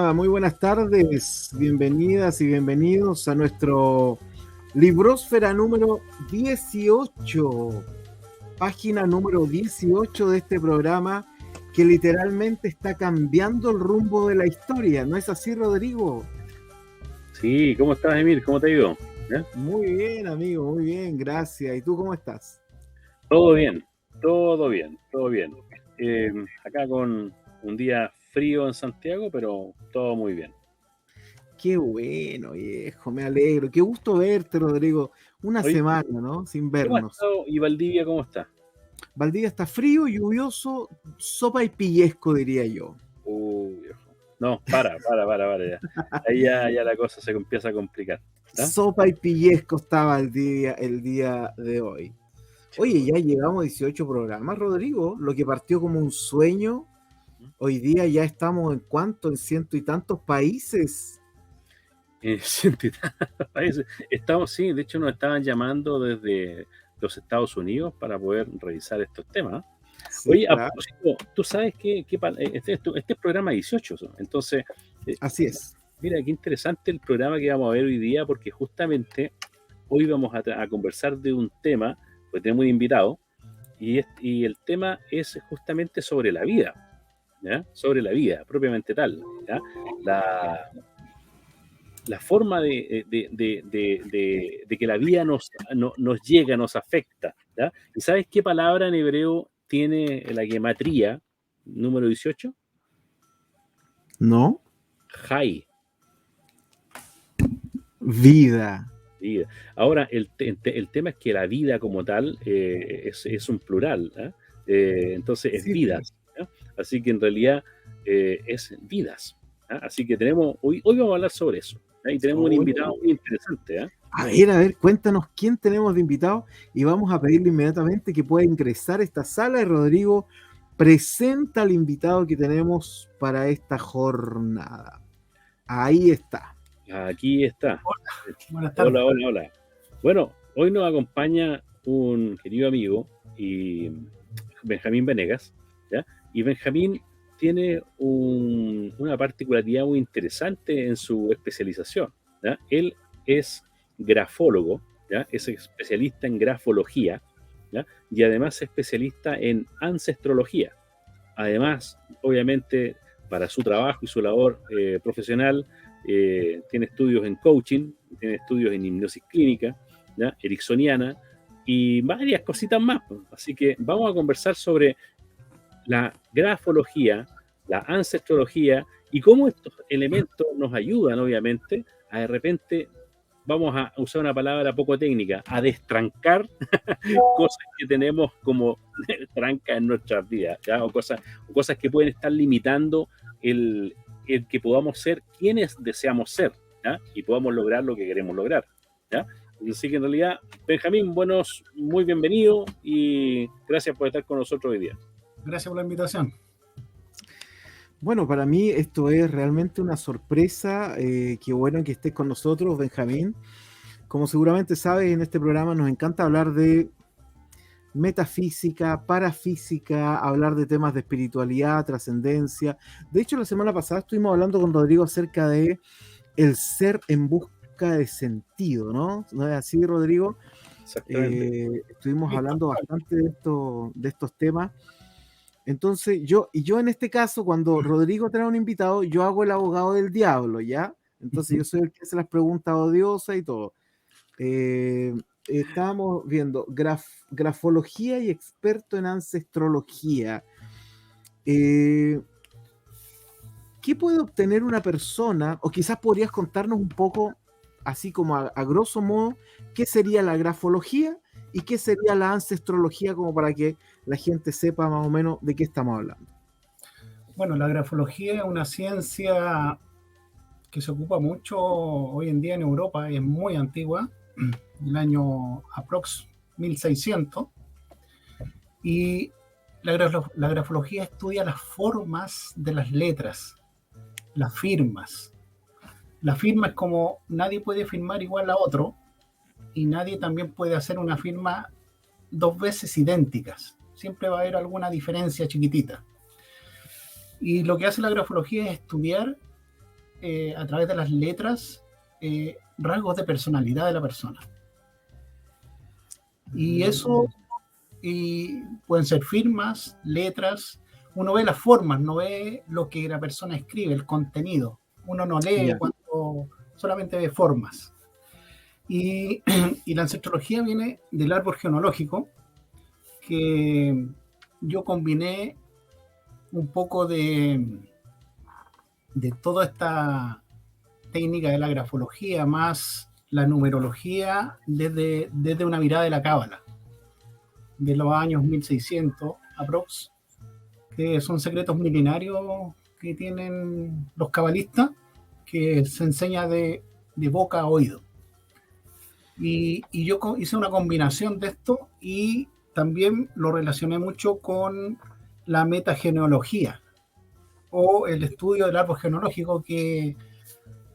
Hola, muy buenas tardes, bienvenidas y bienvenidos a nuestro Librosfera número 18, página número 18 de este programa que literalmente está cambiando el rumbo de la historia, ¿no es así, Rodrigo? Sí, ¿cómo estás, Emil? ¿Cómo te ha ido? Muy bien, amigo, muy bien, gracias. ¿Y tú cómo estás? Todo bien, todo bien, todo bien. Acá con un día frío en Santiago, pero todo muy bien. Qué bueno, viejo, me alegro. Qué gusto verte, Rodrigo. Una Oye, semana, ¿no? Sin ¿cómo ha vernos. estado? ¿Y Valdivia cómo está? Valdivia está frío, lluvioso, sopa y pillesco, diría yo. Viejo. No, para ya. Ahí ya la cosa se empieza a complicar. ¿Ah? Sopa y pillesco estaba el día de hoy. Oye, ya llevamos 18 programas, Rodrigo. Lo que partió como un sueño, hoy día ya estamos en cuánto, en ciento y tantos países. Ciento y tantos países. Estamos, sí, de hecho nos estaban llamando desde los Estados Unidos para poder revisar estos temas. Sí, Oye, a claro. propósito, tú sabes que este es programa 18, entonces, Así es. mira, qué interesante el programa que vamos a ver hoy día, porque justamente hoy vamos a conversar de un tema, pues tenemos un invitado, y el tema es justamente sobre la vida, ¿ya? Sobre la vida, propiamente tal, ¿ya? La, la forma de que la vida nos llega, nos afecta, ¿ya? ¿Y sabes qué palabra en hebreo tiene la gematría número 18? ¿No? Jai. Vida. Vida. Ahora, el tema es que la vida como tal es un plural, ¿eh? Entonces es Sí, sí. vidas, ¿ya? Así que en realidad es vidas, ¿ya? Así que hoy vamos a hablar sobre eso, ¿ya? Y tenemos un invitado Oye, muy interesante, ¿ya? a ver, cuéntanos quién tenemos de invitado y vamos a pedirle inmediatamente que pueda ingresar a esta sala. Y Rodrigo presenta al invitado que tenemos para esta jornada. Ahí está. Aquí está. Buenas tardes. Hola. Bueno, hoy nos acompaña un querido amigo, y Benjamín Venegas, ¿ya? Y Benjamín tiene una particularidad muy interesante en su especialización, ¿ya? Él es grafólogo, ¿ya? Es especialista en grafología, ¿ya? Y además es especialista en ancestrología. Además, obviamente, para su trabajo y su labor profesional, tiene estudios en coaching, tiene estudios en hipnosis clínica, ¿ya? Ericksoniana y varias cositas más. Así que vamos a conversar sobre la grafología, la ancestrología y cómo estos elementos nos ayudan, obviamente, a de repente, vamos a usar una palabra poco técnica, a destrancar cosas que tenemos como trancas en nuestras vidas, ¿ya? O cosas que pueden estar limitando el que podamos ser quienes deseamos ser, ¿ya? Y podamos lograr lo que queremos lograr, ¿ya? Así que en realidad, Benjamín, muy bienvenido y gracias por estar con nosotros hoy día. Gracias por la invitación. Bueno, para mí esto es realmente una sorpresa. Qué bueno que estés con nosotros, Benjamín. Como seguramente sabes, en este programa nos encanta hablar de metafísica, parafísica, hablar de temas de espiritualidad, trascendencia. De hecho, la semana pasada estuvimos hablando con Rodrigo acerca de el ser en busca de sentido, ¿no? ¿No es así, Rodrigo? Exactamente. Estuvimos hablando bastante de estos temas. Entonces, yo en este caso, cuando Rodrigo trae un invitado, yo hago el abogado del diablo, ¿ya? Entonces, yo soy el que hace las preguntas odiosas y todo. Estábamos viendo grafología y experto en ancestrología. ¿Qué puede obtener una persona? O quizás podrías contarnos un poco, así como a grosso modo, qué sería la grafología y qué sería la ancestrología, como para que la gente sepa más o menos de qué estamos hablando. Bueno, la grafología es una ciencia que se ocupa mucho hoy en día en Europa, es muy antigua, del año aprox 1600, y la grafología estudia las formas de las letras, las firmas. La firma es como nadie puede firmar igual a otro y nadie también puede hacer una firma dos veces idénticas. Siempre va a haber alguna diferencia chiquitita. Y lo que hace la grafología es estudiar a través de las letras rasgos de personalidad de la persona. Y eso pueden ser firmas, letras. Uno ve las formas, no ve lo que la persona escribe, el contenido. Uno no lee cuando solamente ve formas. Y la ancestrología viene del árbol genealógico, que yo combiné un poco de toda esta técnica de la grafología más la numerología desde una mirada de la cábala, de los años 1600 aprox, que son secretos milenarios que tienen los cabalistas, que se enseña de boca a oído. Y yo hice una combinación de esto y también lo relacioné mucho con la metagenealogía o el estudio del árbol genealógico, que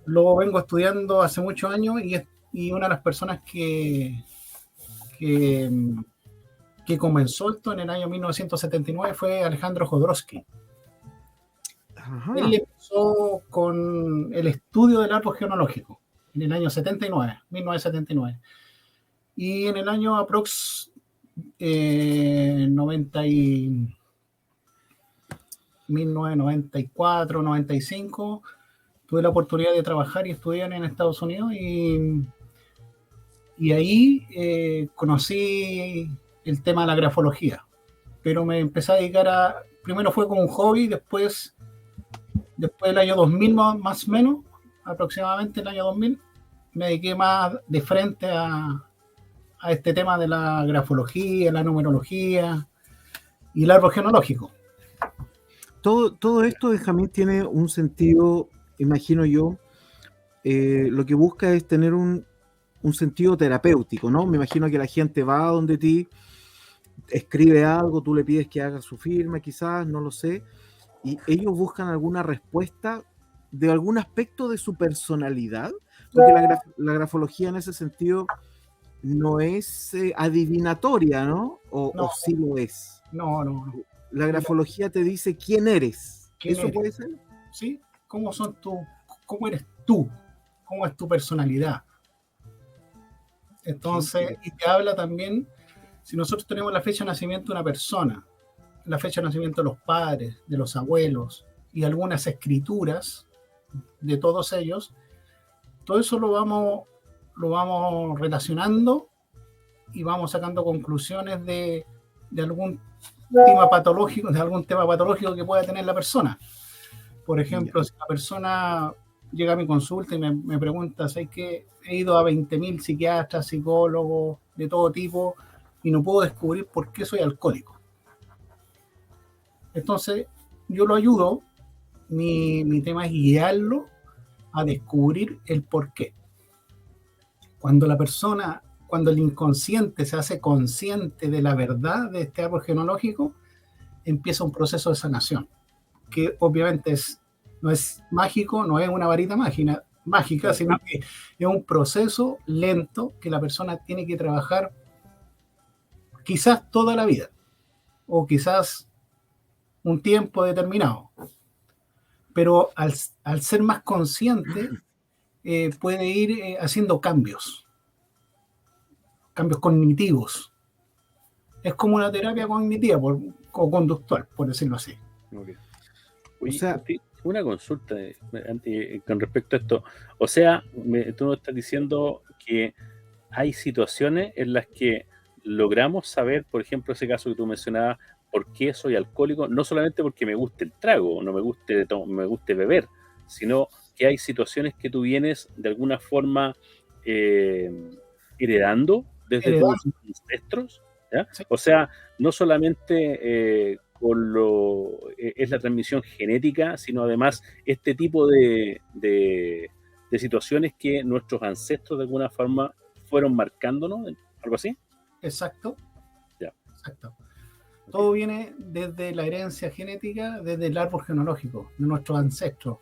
lo vengo estudiando hace muchos años y una de las personas que comenzó esto en el año 1979 fue Alejandro Jodorowsky. Ajá. Él empezó con el estudio del árbol genealógico en el año 1979. Y en el año aprox 1994, 95, tuve la oportunidad de trabajar y estudiar en Estados Unidos y ahí conocí el tema de la grafología, pero me empecé a dedicar primero fue como un hobby, después del año 2000 más o menos, aproximadamente el año 2000, me dediqué más de frente a este tema de la grafología, la numerología y el árbol genealógico. Todo esto, Benjamín, tiene un sentido, imagino yo, lo que busca es tener un sentido terapéutico, ¿no? Me imagino que la gente va donde ti, escribe algo, tú le pides que haga su firma, quizás, no lo sé, y ellos buscan alguna respuesta de algún aspecto de su personalidad, porque la grafología en ese sentido no es adivinatoria, ¿no? O sí lo es. No. La grafología te dice quién eres. ¿Eso puede ser? Sí, cómo eres tú, cómo es tu personalidad. Entonces, y te habla también, si nosotros tenemos la fecha de nacimiento de una persona, la fecha de nacimiento de los padres, de los abuelos y algunas escrituras de todos ellos, todo eso lo vamos relacionando y vamos sacando conclusiones de algún tema patológico que pueda tener la persona. Por ejemplo, si la persona llega a mi consulta y me pregunta, ¿sabes qué? He ido a 20.000 psiquiatras, psicólogos de todo tipo y no puedo descubrir por qué soy alcohólico. Entonces, yo lo ayudo, mi tema es guiarlo a descubrir el por qué. Cuando el inconsciente se hace consciente de la verdad de este árbol genealógico, empieza un proceso de sanación, que obviamente no es mágico, no es una varita mágica, sino que es un proceso lento que la persona tiene que trabajar quizás toda la vida, o quizás un tiempo determinado. Pero al ser más consciente, puede ir haciendo cambios cognitivos. Es como una terapia cognitiva o conductual, por decirlo así. Okay. Oye, o sea, una consulta con respecto a esto. O sea, tú nos estás diciendo que hay situaciones en las que logramos saber, por ejemplo, ese caso que tú mencionabas, por qué soy alcohólico, no solamente porque me guste el trago, no me guste beber, sino que hay situaciones que tú vienes de alguna forma heredando desde tus ancestros, ¿ya? Sí. O sea, no solamente es la transmisión genética, sino además este tipo de situaciones que nuestros ancestros de alguna forma fueron marcándonos, algo así. Exacto. Ya. Exacto. Todo viene desde la herencia genética, desde el árbol genealógico de nuestros ancestros.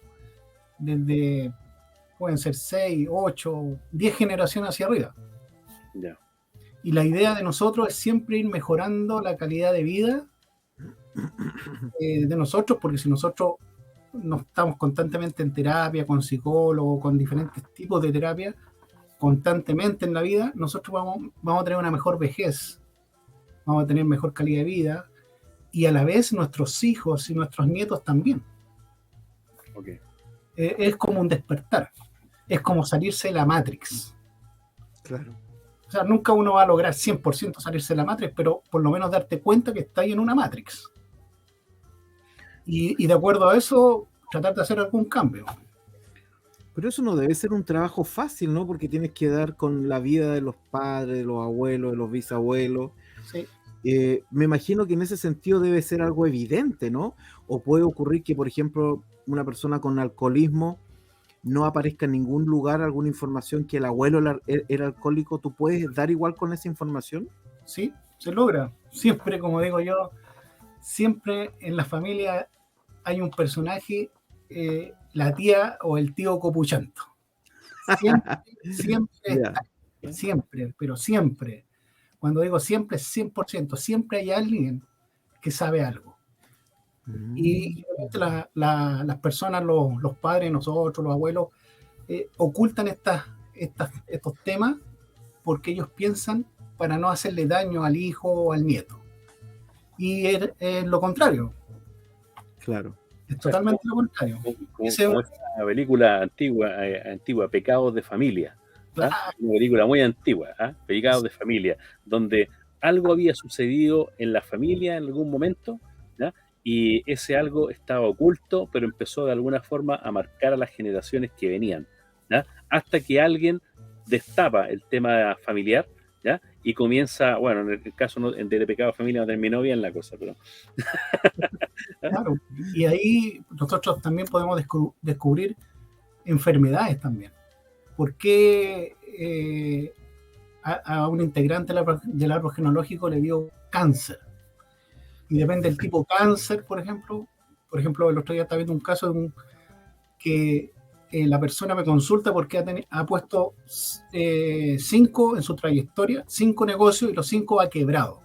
Pueden ser 6, 8, 10 generaciones hacia arriba. Yeah. Y la idea de nosotros es siempre ir mejorando la calidad de vida de nosotros, porque si nosotros no estamos constantemente en terapia, con psicólogo, con diferentes tipos de terapia, constantemente en la vida, nosotros vamos a tener una mejor vejez, vamos a tener mejor calidad de vida, y a la vez nuestros hijos y nuestros nietos también. Okay. Es como un despertar, es como salirse de la Matrix. Claro. O sea, nunca uno va a lograr 100% salirse de la Matrix, pero por lo menos darte cuenta que está ahí en una Matrix. Y de acuerdo a eso, tratar de hacer algún cambio. Pero eso no debe ser un trabajo fácil, ¿no? Porque tienes que dar con la vida de los padres, de los abuelos, de los bisabuelos. Sí. Me imagino que en ese sentido debe ser algo evidente, ¿no? O puede ocurrir que, por ejemplo, una persona con alcoholismo no aparezca en ningún lugar alguna información que el abuelo era alcohólico. ¿Tú puedes dar igual con esa información? Sí, se logra. Siempre, como digo yo, siempre en la familia hay un personaje, la tía o el tío copuchento. Siempre está, siempre, pero siempre. Cuando digo siempre, es 100%. Siempre hay alguien que sabe algo. Y las personas, los padres, nosotros, los abuelos, ocultan estos temas porque ellos piensan para no hacerle daño al hijo o al nieto. Y es lo contrario. Claro. Es totalmente lo contrario. Como una película antigua, Pecados de Familia. Claro. Una película muy antigua, Pecados de Familia, donde algo había sucedido en la familia en algún momento, ¿ya? Y ese algo estaba oculto, pero empezó de alguna forma a marcar a las generaciones que venían, ¿ya? Hasta que alguien destapa el tema familiar, ¿ya? Y comienza, bueno, en el caso de Pecado de Familia no terminó bien la cosa, pero... Claro, y ahí nosotros también podemos descubrir enfermedades también. ¿Por qué a un integrante del árbol genealógico le dio cáncer? Y depende del tipo de cáncer, por ejemplo, el otro día estaba viendo un caso que la persona me consulta porque ha puesto 5 en su trayectoria, 5 negocios y los 5 ha quebrado.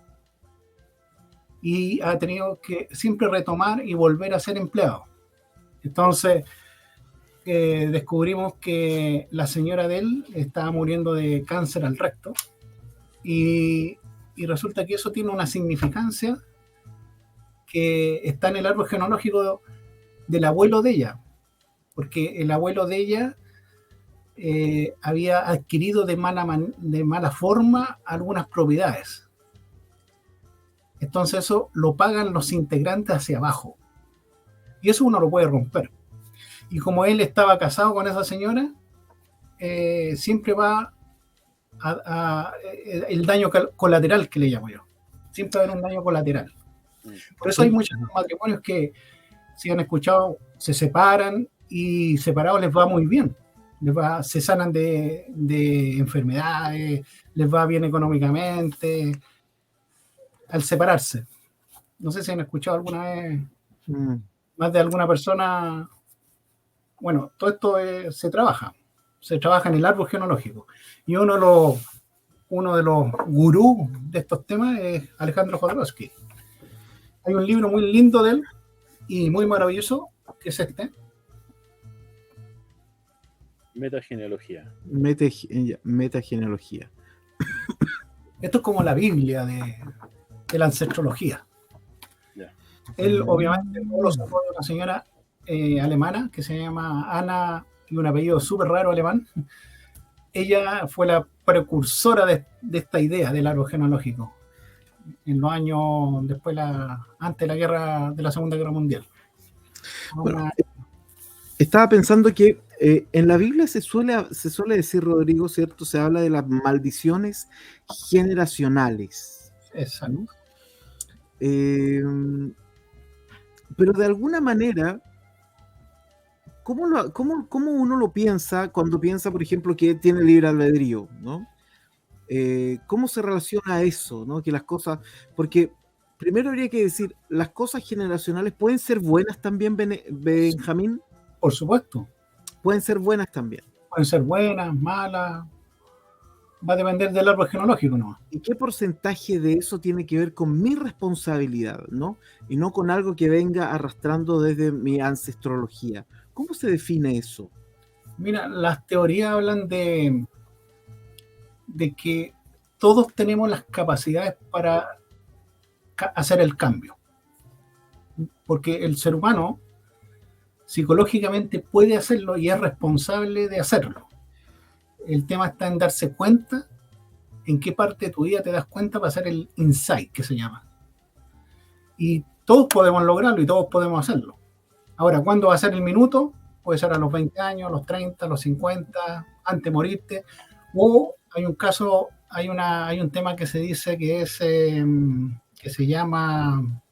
Y ha tenido que siempre retomar y volver a ser empleado. Entonces, descubrimos que la señora de él estaba muriendo de cáncer al recto y resulta que eso tiene una significancia que está en el árbol genealógico del abuelo de ella, porque el abuelo de ella había adquirido de mala forma algunas propiedades. Entonces eso lo pagan los integrantes hacia abajo. Y eso uno lo puede romper. Y como él estaba casado con esa señora, siempre va el daño colateral que le llamo yo. Siempre va a haber un daño colateral. Por eso hay muchos matrimonios que, si han escuchado, se separan y separados les va muy bien. Se sanan de enfermedades, les va bien económicamente al separarse. No sé si han escuchado alguna vez más de alguna persona. Bueno, todo esto se trabaja en el árbol genealógico. Y uno de los gurús de estos temas es Alejandro Jodorowsky. Hay un libro muy lindo de él y muy maravilloso, que es este. Metagenealogía. Metagenealogía. Esto es como la Biblia de la ancestrología. Yeah. Él, obviamente, no lo sacó de una señora alemana que se llama Ana, y un apellido súper raro alemán. Ella fue la precursora de esta idea del árbol genealógico en los años antes de la Segunda Guerra Mundial. Bueno, estaba pensando que en la Biblia se suele decir, Rodrigo, ¿cierto? Se habla de las maldiciones generacionales. Exacto. Pero de alguna manera, ¿cómo uno lo piensa cuando piensa, por ejemplo, que tiene libre albedrío, ¿no? ¿Cómo se relaciona a eso, ¿no? Que las cosas, porque primero habría que decir, ¿las cosas generacionales pueden ser buenas también, Benjamín? Por supuesto. Pueden ser buenas también. Pueden ser buenas, malas. va a depender del árbol genealógico, ¿no? ¿Y qué porcentaje de eso tiene que ver con mi responsabilidad, ¿no? Y no con algo que venga arrastrando desde mi ancestrología? ¿Cómo se define eso? Mira, las teorías hablan de que todos tenemos las capacidades para hacer el cambio. Porque el ser humano psicológicamente puede hacerlo y es responsable de hacerlo. El tema está en darse cuenta en qué parte de tu vida te das cuenta para hacer el insight, que se llama. Y todos podemos lograrlo y todos podemos hacerlo. Ahora, ¿cuándo va a ser el minuto? Puede ser a los 20 años, a los 30, a los 50, antes de morirte. O hay un caso, hay un tema que se dice que es, que se llama...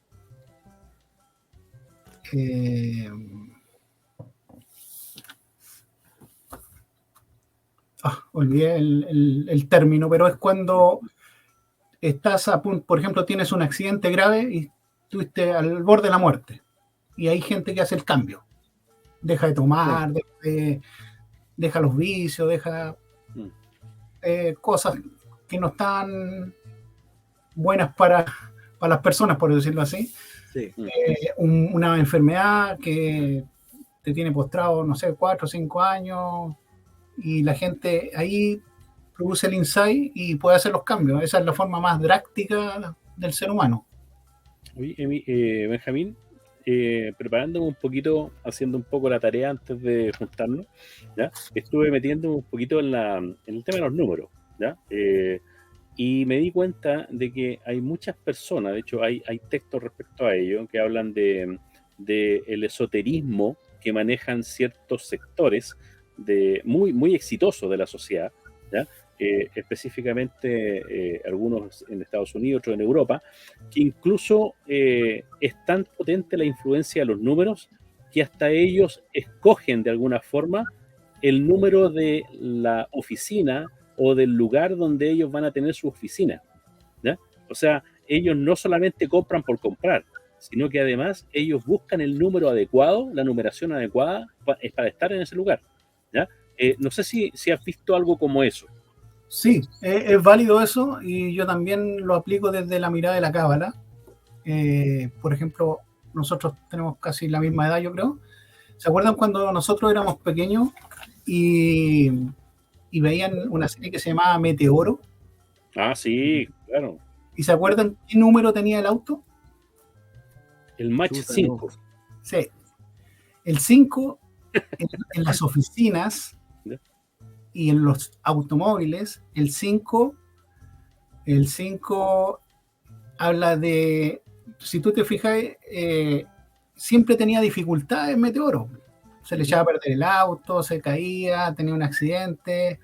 olvidé el término, pero es cuando estás a punto, por ejemplo, tienes un accidente grave y estuviste al borde de la muerte. Y hay gente que hace el cambio. Deja de tomar, deja los vicios, deja cosas que no están buenas para las personas, por decirlo así. Sí. Una enfermedad que te tiene postrado, no sé, 4 o 5 años, y la gente ahí produce el insight y puede hacer los cambios. Esa es la forma más dráctica del ser humano. Oye, Benjamín, preparándome un poquito, haciendo un poco la tarea antes de juntarnos, ¿ya? Estuve metiéndome un poquito en el tema de los números, ¿ya? Y me di cuenta de que hay muchas personas, de hecho hay textos respecto a ello, que hablan de el esoterismo que manejan ciertos sectores muy exitosos de la sociedad, ¿ya? Específicamente algunos en Estados Unidos, otros en Europa, que incluso es tan potente la influencia de los números que hasta ellos escogen de alguna forma el número de la oficina o del lugar donde ellos van a tener su oficina, ¿ya? O sea, ellos no solamente compran por comprar, sino que además ellos buscan el número adecuado, la numeración adecuada para estar en ese lugar, ¿ya? No sé si has visto algo como eso. Sí, es válido eso, y yo también lo aplico desde la mirada de la cábala. Por ejemplo, nosotros tenemos casi la misma edad, yo creo. ¿Se acuerdan cuando nosotros éramos pequeños y veían una serie que se llamaba Meteoro? Ah, sí, claro. ¿Y se acuerdan qué número tenía el auto? El Mach 5. Sí. El 5 en las oficinas y en los automóviles, el 5 habla de, si tú te fijas, siempre tenía dificultades Meteoro. Se le echaba a perder el auto, se caía, tenía un accidente.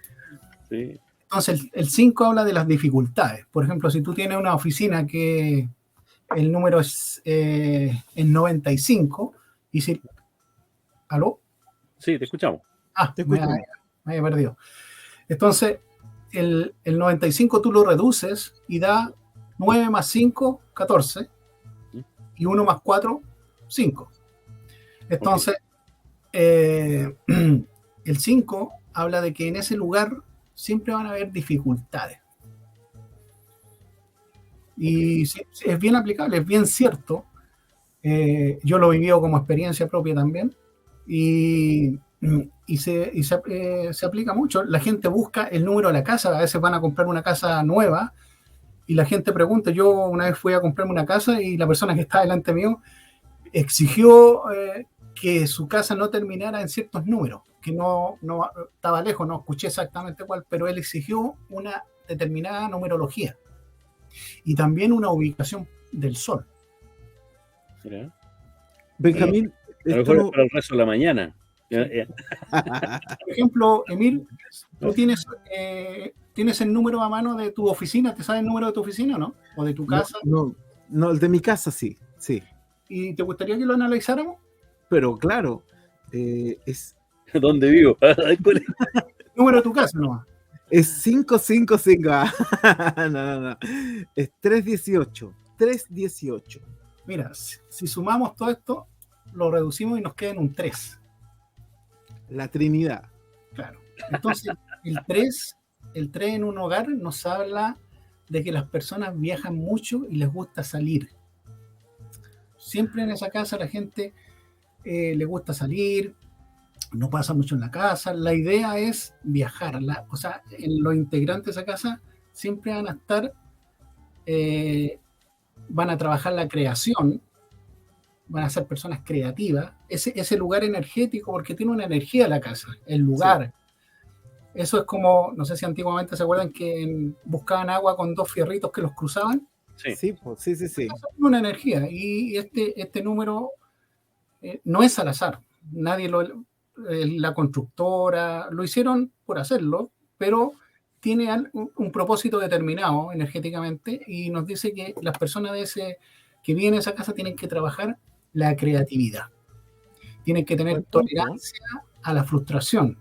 Sí. Entonces el 5 habla de las dificultades. Por ejemplo, si tú tienes una oficina que el número es 95, y si... ¿Aló? Sí, te escuchamos. Te escuchamos. Me había perdido. Entonces, el 95 tú lo reduces y da 9 más 5, 14, y 1 más 4, 5. Entonces, el 5 habla de que en ese lugar siempre van a haber dificultades. Y sí, es bien aplicable, es bien cierto. Yo lo he vivido como experiencia propia también. Y se aplica mucho. La gente busca el número de la casa. A veces van a comprar una casa nueva y la gente pregunta. Yo una vez fui a comprarme una casa y la persona que estaba delante mío exigió que su casa no terminara en ciertos números, que no estaba lejos, no escuché exactamente cuál, pero él exigió una determinada numerología y también una ubicación del sol. ¿Mira? Benjamín, a lo mejor es para el resto de la mañana. Por ejemplo, Emil, tú tienes el número a mano de tu oficina. ¿Te sabes el número de tu oficina, no? ¿O de tu casa? No, el de mi casa sí. ¿Y te gustaría que lo analizáramos? Pero claro, es... ¿Dónde vivo? El número de tu casa, ¿no? Es 555. No. Es 318. Mira, si sumamos todo esto, lo reducimos y nos queda en un 3. La Trinidad. Claro. Entonces, el 3 el 3 en un hogar nos habla de que las personas viajan mucho y les gusta salir. Siempre en esa casa la gente le gusta salir, no pasa mucho en la casa. La idea es viajar. O sea, en los integrantes de esa casa siempre van a estar, van a trabajar la creación, van a ser personas creativas. Ese lugar energético, porque tiene una energía la casa, el lugar. Sí. Eso es como, no sé si antiguamente se acuerdan que buscaban agua con 2 fierritos que los cruzaban. Sí, sí. Una energía. Y este número no es al azar. Nadie la constructora lo hicieron por hacerlo, pero tiene un propósito determinado energéticamente y nos dice que las personas que viven en esa casa tienen que trabajar la creatividad. Tienen que tener tolerancia a la frustración.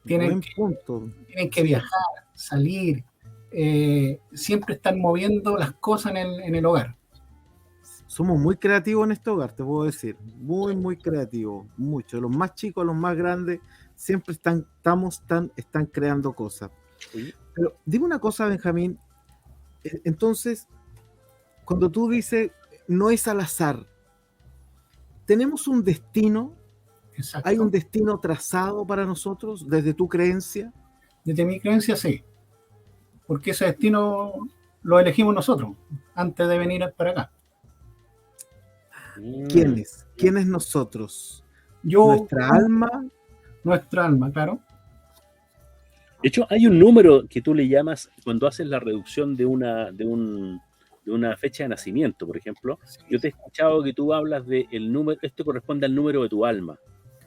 Tienen que viajar, salir, siempre están moviendo las cosas en el hogar. Somos muy creativos en este hogar, te puedo decir. Muy creativos, mucho. Los más chicos, los más grandes, siempre están creando cosas. ¿Sí? Pero dime una cosa, Benjamín. Entonces, cuando tú dices, no es al azar, ¿tenemos un destino? Exacto. ¿Hay un destino trazado para nosotros desde tu creencia? Desde mi creencia, sí. Porque ese destino lo elegimos nosotros antes de venir para acá. ¿Quiénes? ¿Quiénes nosotros? ¿Nuestra alma? Nuestra alma, claro. De hecho, hay un número que tú le llamas cuando haces la reducción de una fecha de nacimiento, por ejemplo. Sí. Yo te he escuchado que tú hablas del número, esto corresponde al número de tu alma.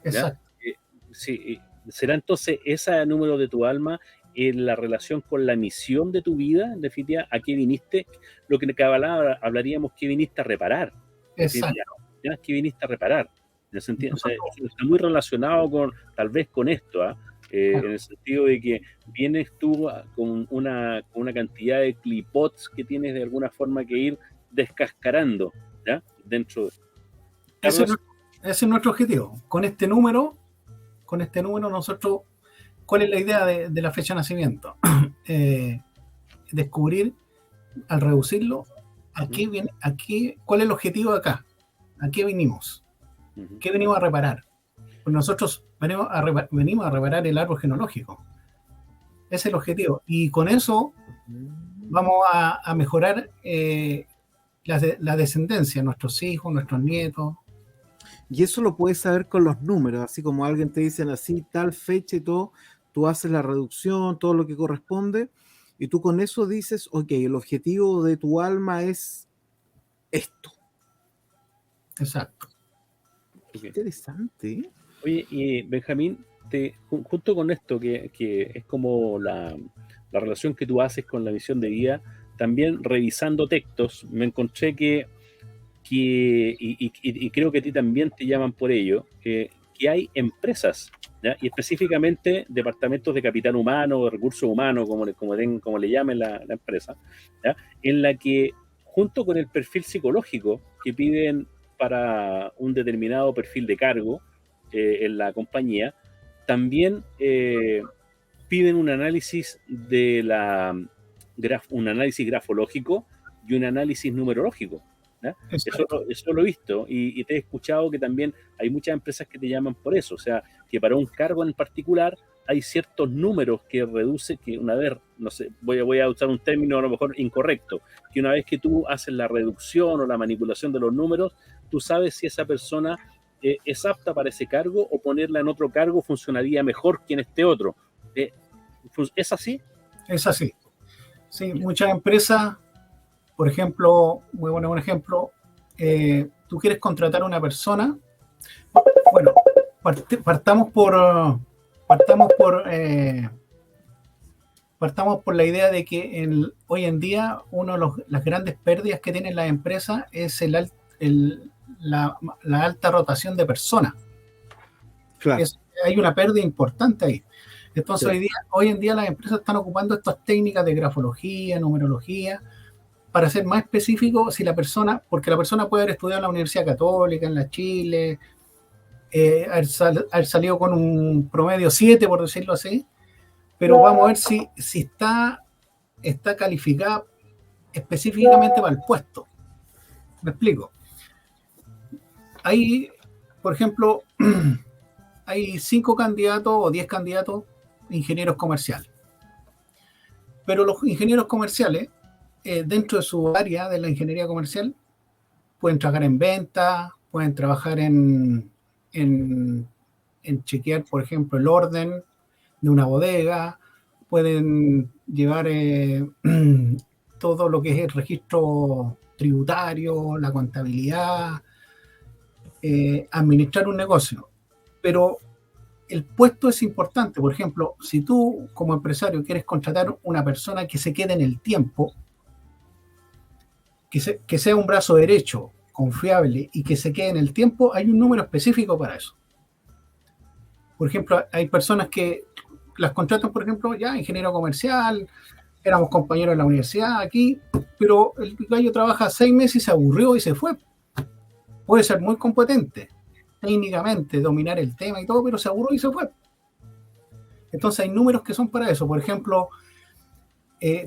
Exacto. Sí, ¿será entonces ese número de tu alma en la relación con la misión de tu vida, en definitiva, a qué viniste? Lo que en Kabbalah hablaríamos, ¿qué viniste a reparar? Exacto. Ya, ¿qué viniste a reparar? En el sentido, o sea, está muy relacionado tal vez con esto, en el sentido de que vienes tú con una cantidad de clipots que tienes de alguna forma que ir descascarando, ¿ya? Dentro de... Ese es nuestro objetivo. Con este número nosotros, ¿cuál es la idea de la fecha de nacimiento? Descubrir, al reducirlo, ¿cuál es el objetivo de acá? ¿A qué vinimos? ¿Qué venimos a reparar? Pues nosotros venimos a reparar el árbol genealógico. Ese es el objetivo. Y con eso vamos a mejorar la descendencia, nuestros hijos, nuestros nietos. Y eso lo puedes saber con los números, así como alguien te dice así, tal fecha y todo, tú haces la reducción, todo lo que corresponde, y tú con eso dices, ok, el objetivo de tu alma es esto. Exacto. Qué interesante. Oye, y Benjamín, junto con esto, que es como la relación que tú haces con la misión de vida, también revisando textos, me encontré y creo que a ti también te llaman por ello, que hay empresas, ¿ya? Y específicamente departamentos de capital humano, de recursos humanos, como le llamen la empresa, ¿ya? En la que junto con el perfil psicológico que piden para un determinado perfil de cargo en la compañía, también piden un análisis un análisis grafológico y un análisis numerológico. Eso lo he visto y te he escuchado que también hay muchas empresas que te llaman por eso, o sea, que para un cargo en particular hay ciertos números que reduce, que una vez, no sé, voy a usar un término a lo mejor incorrecto, que una vez que tú haces la reducción o la manipulación de los números, tú sabes si esa persona es apta para ese cargo o ponerla en otro cargo funcionaría mejor que en este otro. ¿Es así? Es así. Sí, muchas empresas, por ejemplo, voy a poner un ejemplo, tú quieres contratar a una persona, bueno, partamos por la idea de que hoy en día una de las grandes pérdidas que tienen las empresas es la alta rotación de personas. Claro. Hay una pérdida importante ahí. Entonces sí. Hoy en día las empresas están ocupando estas técnicas de grafología, numerología, para ser más específico, porque la persona puede haber estudiado en la Universidad Católica, en la Chile, haber salido con un promedio 7, por decirlo así, pero vamos a ver si está calificada específicamente para el puesto. Me explico. Hay, por ejemplo, hay 5 candidatos o 10 candidatos ingenieros comerciales. Pero los ingenieros comerciales, dentro de su área de la ingeniería comercial, pueden trabajar en venta, pueden trabajar en chequear, por ejemplo, el orden de una bodega, pueden llevar todo lo que es el registro tributario, la contabilidad, administrar un negocio. Pero el puesto es importante. Por ejemplo, si tú como empresario quieres contratar una persona que se quede en el tiempo, que sea un brazo derecho, confiable y que se quede en el tiempo, hay un número específico para eso. Por ejemplo, hay personas que las contratan, por ejemplo, ya ingeniero comercial, éramos compañeros en la universidad aquí, pero el gallo trabaja 6 meses y se aburrió y se fue. Puede ser muy competente técnicamente, dominar el tema y todo, pero se aburrió y se fue. Entonces hay números que son para eso. Por ejemplo,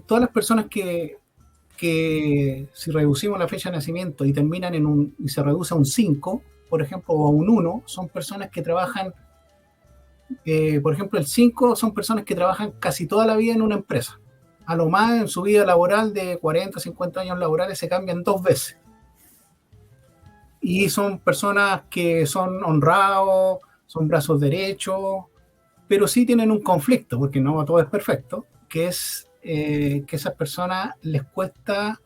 todas las personas que si reducimos la fecha de nacimiento y terminan y se reduce a un 5, por ejemplo, o a un 1, son personas que trabajan, por ejemplo, el 5 son personas que trabajan casi toda la vida en una empresa. A lo más en su vida laboral de 40, 50 años laborales se cambian 2 veces. Y son personas que son honrados, son brazos derechos, pero sí tienen un conflicto, porque no todo es perfecto, que es que a esas personas les cuesta,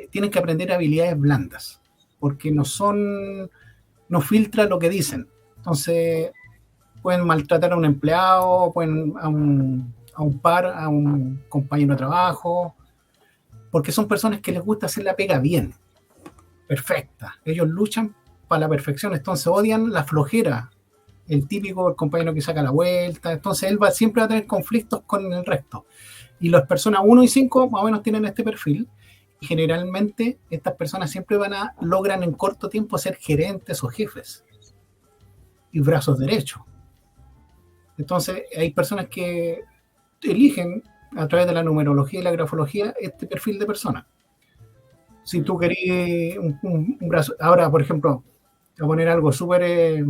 tienen que aprender habilidades blandas, porque no filtran lo que dicen. Entonces, pueden maltratar a un empleado, pueden a un compañero de trabajo, porque son personas que les gusta hacer la pega bien, perfecta. Ellos luchan para la perfección, entonces odian la flojera, el típico compañero que saca la vuelta. Entonces él siempre va a tener conflictos con el resto. Y las personas 1 y 5 más o menos tienen este perfil, y generalmente estas personas siempre logran en corto tiempo ser gerentes o jefes y brazos derechos. Entonces hay personas que eligen a través de la numerología y la grafología este perfil de persona. Si tú querés un brazo, ahora por ejemplo, voy a poner algo súper,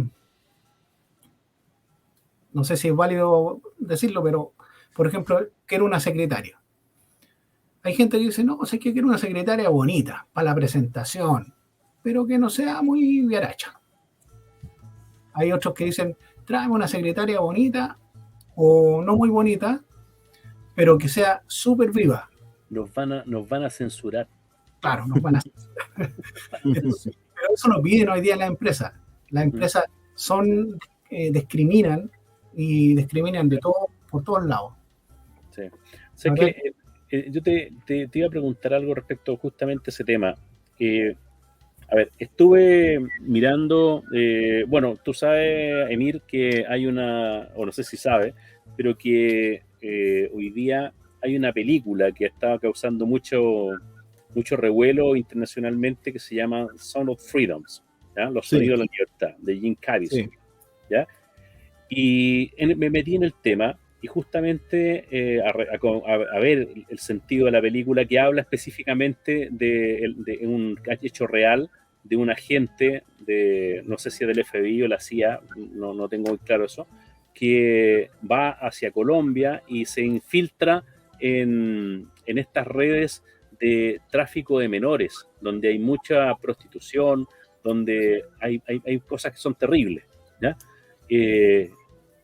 no sé si es válido decirlo, pero por ejemplo, quiero una secretaria. Hay gente que dice, no, sé que quiero una secretaria bonita para la presentación, pero que no sea muy viaracha. Hay otros que dicen, tráeme una secretaria bonita o no muy bonita, pero que sea súper viva. Nos van a censurar. Claro, nos van a censurar. Entonces, pero eso lo piden hoy día las empresas. Las empresas discriminan y discriminan de todo, por todos lados. Sí. O sea, que yo te iba a preguntar algo respecto justamente a ese tema. A ver, estuve mirando, bueno, tú sabes, Emir, que hay o no sé si sabes, pero que hoy día hay una película que estaba causando mucho revuelo internacionalmente que se llama Sound of Freedoms, ¿ya? Los sonidos de la libertad, de Jim Caviezel, ¿ya? Y me metí en el tema y justamente a ver el sentido de la película, que habla específicamente de un hecho real de un agente no sé si es del FBI o la CIA, no tengo muy claro eso, que va hacia Colombia y se infiltra en estas redes de tráfico de menores, donde hay mucha prostitución, donde hay cosas que son terribles, ¿ya?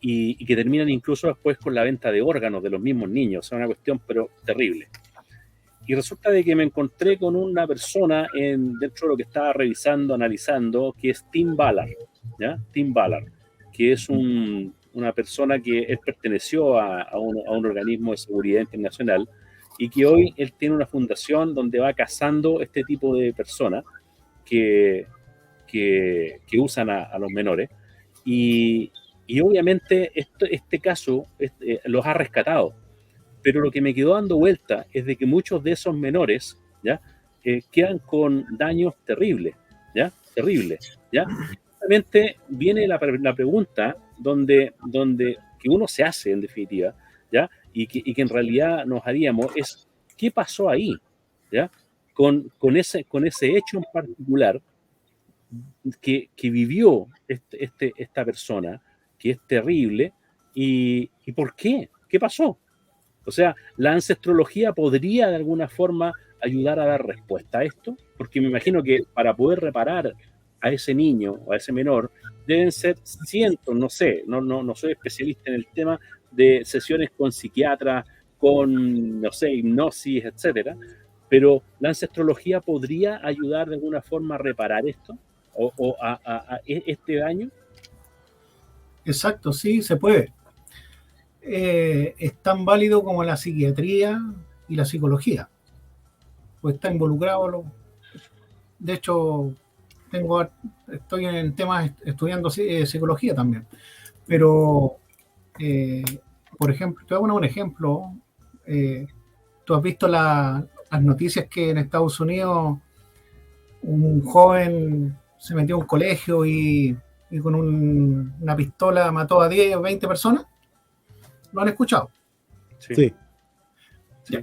Y que terminan incluso después con la venta de órganos de los mismos niños. O sea, una cuestión pero terrible. Y resulta de que me encontré con una persona dentro de lo que estaba revisando, analizando, que es Tim Ballard, ¿ya? Tim Ballard, que es una persona que él perteneció a un organismo de seguridad internacional y que hoy él tiene una fundación donde va cazando este tipo de personas que usan a los menores. Y obviamente este caso los ha rescatado. Pero lo que me quedó dando vuelta es de que muchos de esos menores, ¿ya? Quedan con daños terribles, ¿ya? Terribles, ¿ya? Justamente viene la pregunta donde que uno se hace, en definitiva, ¿ya? Y que en realidad nos haríamos es, ¿qué pasó ahí? ¿Ya? Con ese hecho en particular que vivió esta persona, que es terrible, y ¿por qué? ¿Qué pasó? O sea, ¿la ancestrología podría de alguna forma ayudar a dar respuesta a esto? Porque me imagino que para poder reparar a ese niño o a ese menor, deben ser cientos, no sé, no soy especialista en el tema de sesiones con psiquiatras, con, no sé, hipnosis, etcétera, pero ¿la ancestrología podría ayudar de alguna forma a reparar esto o a este daño? Exacto, sí, se puede. Es tan válido como la psiquiatría y la psicología, pues está involucrado. De hecho, estoy en temas estudiando psicología también, pero, eh, por ejemplo, te voy a poner un ejemplo. Tú has visto las noticias que en Estados Unidos un joven se metió a un colegio y con una pistola mató a 10 o 20 personas. ¿Lo han escuchado? Sí. Sí. Sí.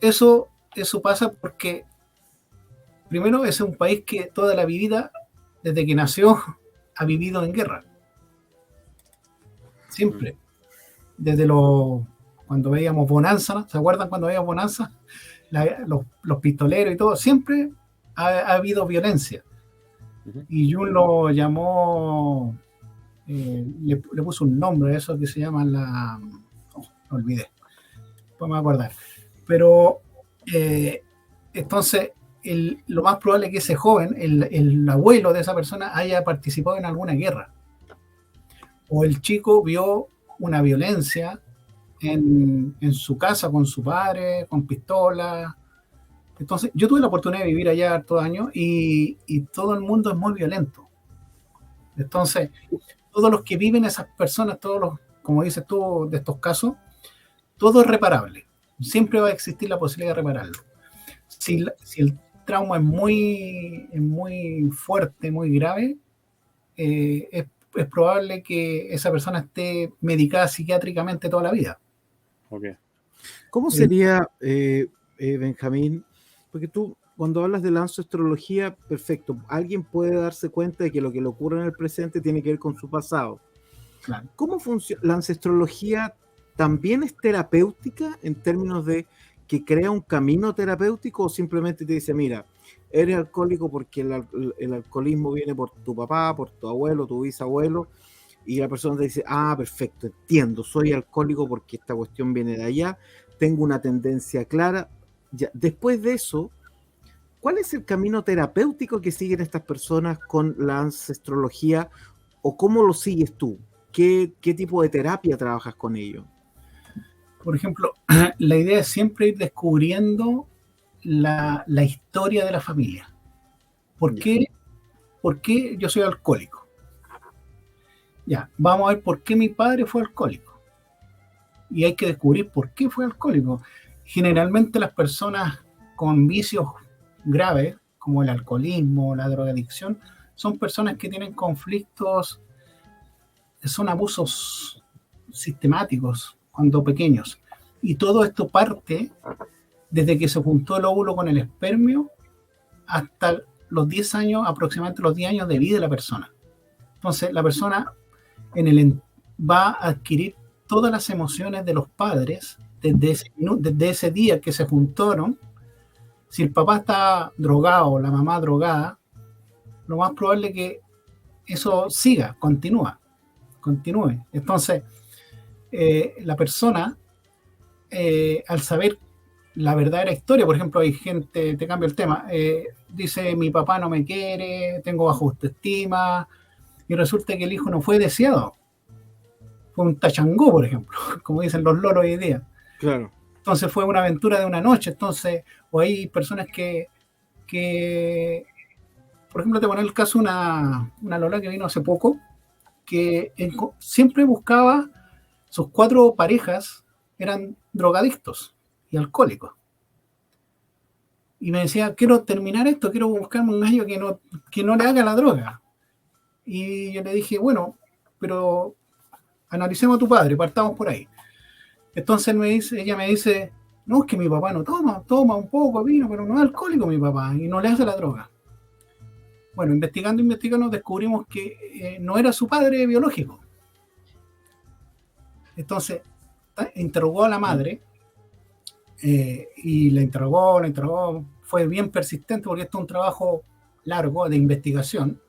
Eso pasa porque, primero, es un país que toda la vida, desde que nació, ha vivido en guerra. Siempre. Desde cuando veíamos Bonanza, ¿no? ¿Se acuerdan cuando veíamos Bonanza? Los pistoleros y todo, siempre ha habido violencia. Y Jung lo llamó, le puso un nombre a eso que se llama lo olvidé, pues me voy a acordar. Pero entonces, lo más probable es que ese joven, el abuelo de esa persona, haya participado en alguna guerra. O el chico vio una violencia en su casa con su padre, con pistola. Entonces, yo tuve la oportunidad de vivir allá hartos años y todo el mundo es muy violento. Entonces, todos los que viven esas personas, como dices tú, de estos casos, todo es reparable. Siempre va a existir la posibilidad de repararlo. Si el trauma es muy fuerte, muy grave, es probable que esa persona esté medicada psiquiátricamente toda la vida. Okay. ¿Cómo sería, Benjamín? Porque tú, cuando hablas de la ancestrología, perfecto, alguien puede darse cuenta de que lo que le ocurre en el presente tiene que ver con su pasado. Claro. ¿Cómo funciona? ¿La ancestrología también es terapéutica en términos de que crea un camino terapéutico o simplemente te dice, mira, eres alcohólico porque el alcoholismo viene por tu papá, por tu abuelo, tu bisabuelo, y la persona te dice, ah, perfecto, entiendo, soy alcohólico porque esta cuestión viene de allá, tengo una tendencia clara. Ya, después de eso, ¿cuál es el camino terapéutico que siguen estas personas con la ancestrología o cómo lo sigues tú? ¿Qué tipo de terapia trabajas con ellos? Por ejemplo, la idea es siempre ir descubriendo la historia de la familia. ¿Por qué yo soy alcohólico? Ya, vamos a ver por qué mi padre fue alcohólico. Y hay que descubrir por qué fue alcohólico. Generalmente las personas con vicios graves, como el alcoholismo, la drogadicción, son personas que tienen conflictos, son abusos sistemáticos cuando pequeños. Y todo esto parte desde que se juntó el óvulo con el espermio hasta los 10 años, aproximadamente los 10 años de vida de la persona. Entonces, la persona va a adquirir todas las emociones de los padres desde ese día que se juntaron. Si el papá está drogado o la mamá drogada, lo más probable es que eso siga, continúe. Entonces, la persona, al saber la verdadera historia, por ejemplo, hay gente, te cambio el tema, dice, mi papá no me quiere, tengo baja autoestima, y resulta que el hijo no fue deseado. Fue un tachangó, por ejemplo, como dicen los lolos hoy día. Claro. Entonces fue una aventura de una noche. Entonces, o hay personas que por ejemplo, te pongo el caso una lola que vino hace poco, que siempre buscaba, sus 4 parejas eran drogadictos y alcohólicos. Y me decía, quiero terminar esto, quiero buscarme un gallo que no le haga la droga. Y yo le dije, bueno, pero analicemos a tu padre, partamos por ahí. Entonces ella me dice, no, es que mi papá no toma un poco de vino, pero no es alcohólico mi papá y no le hace la droga. Bueno, investigando descubrimos que no era su padre biológico. Entonces, interrogó a la madre y la interrogó, fue bien persistente porque esto es un trabajo largo de investigación.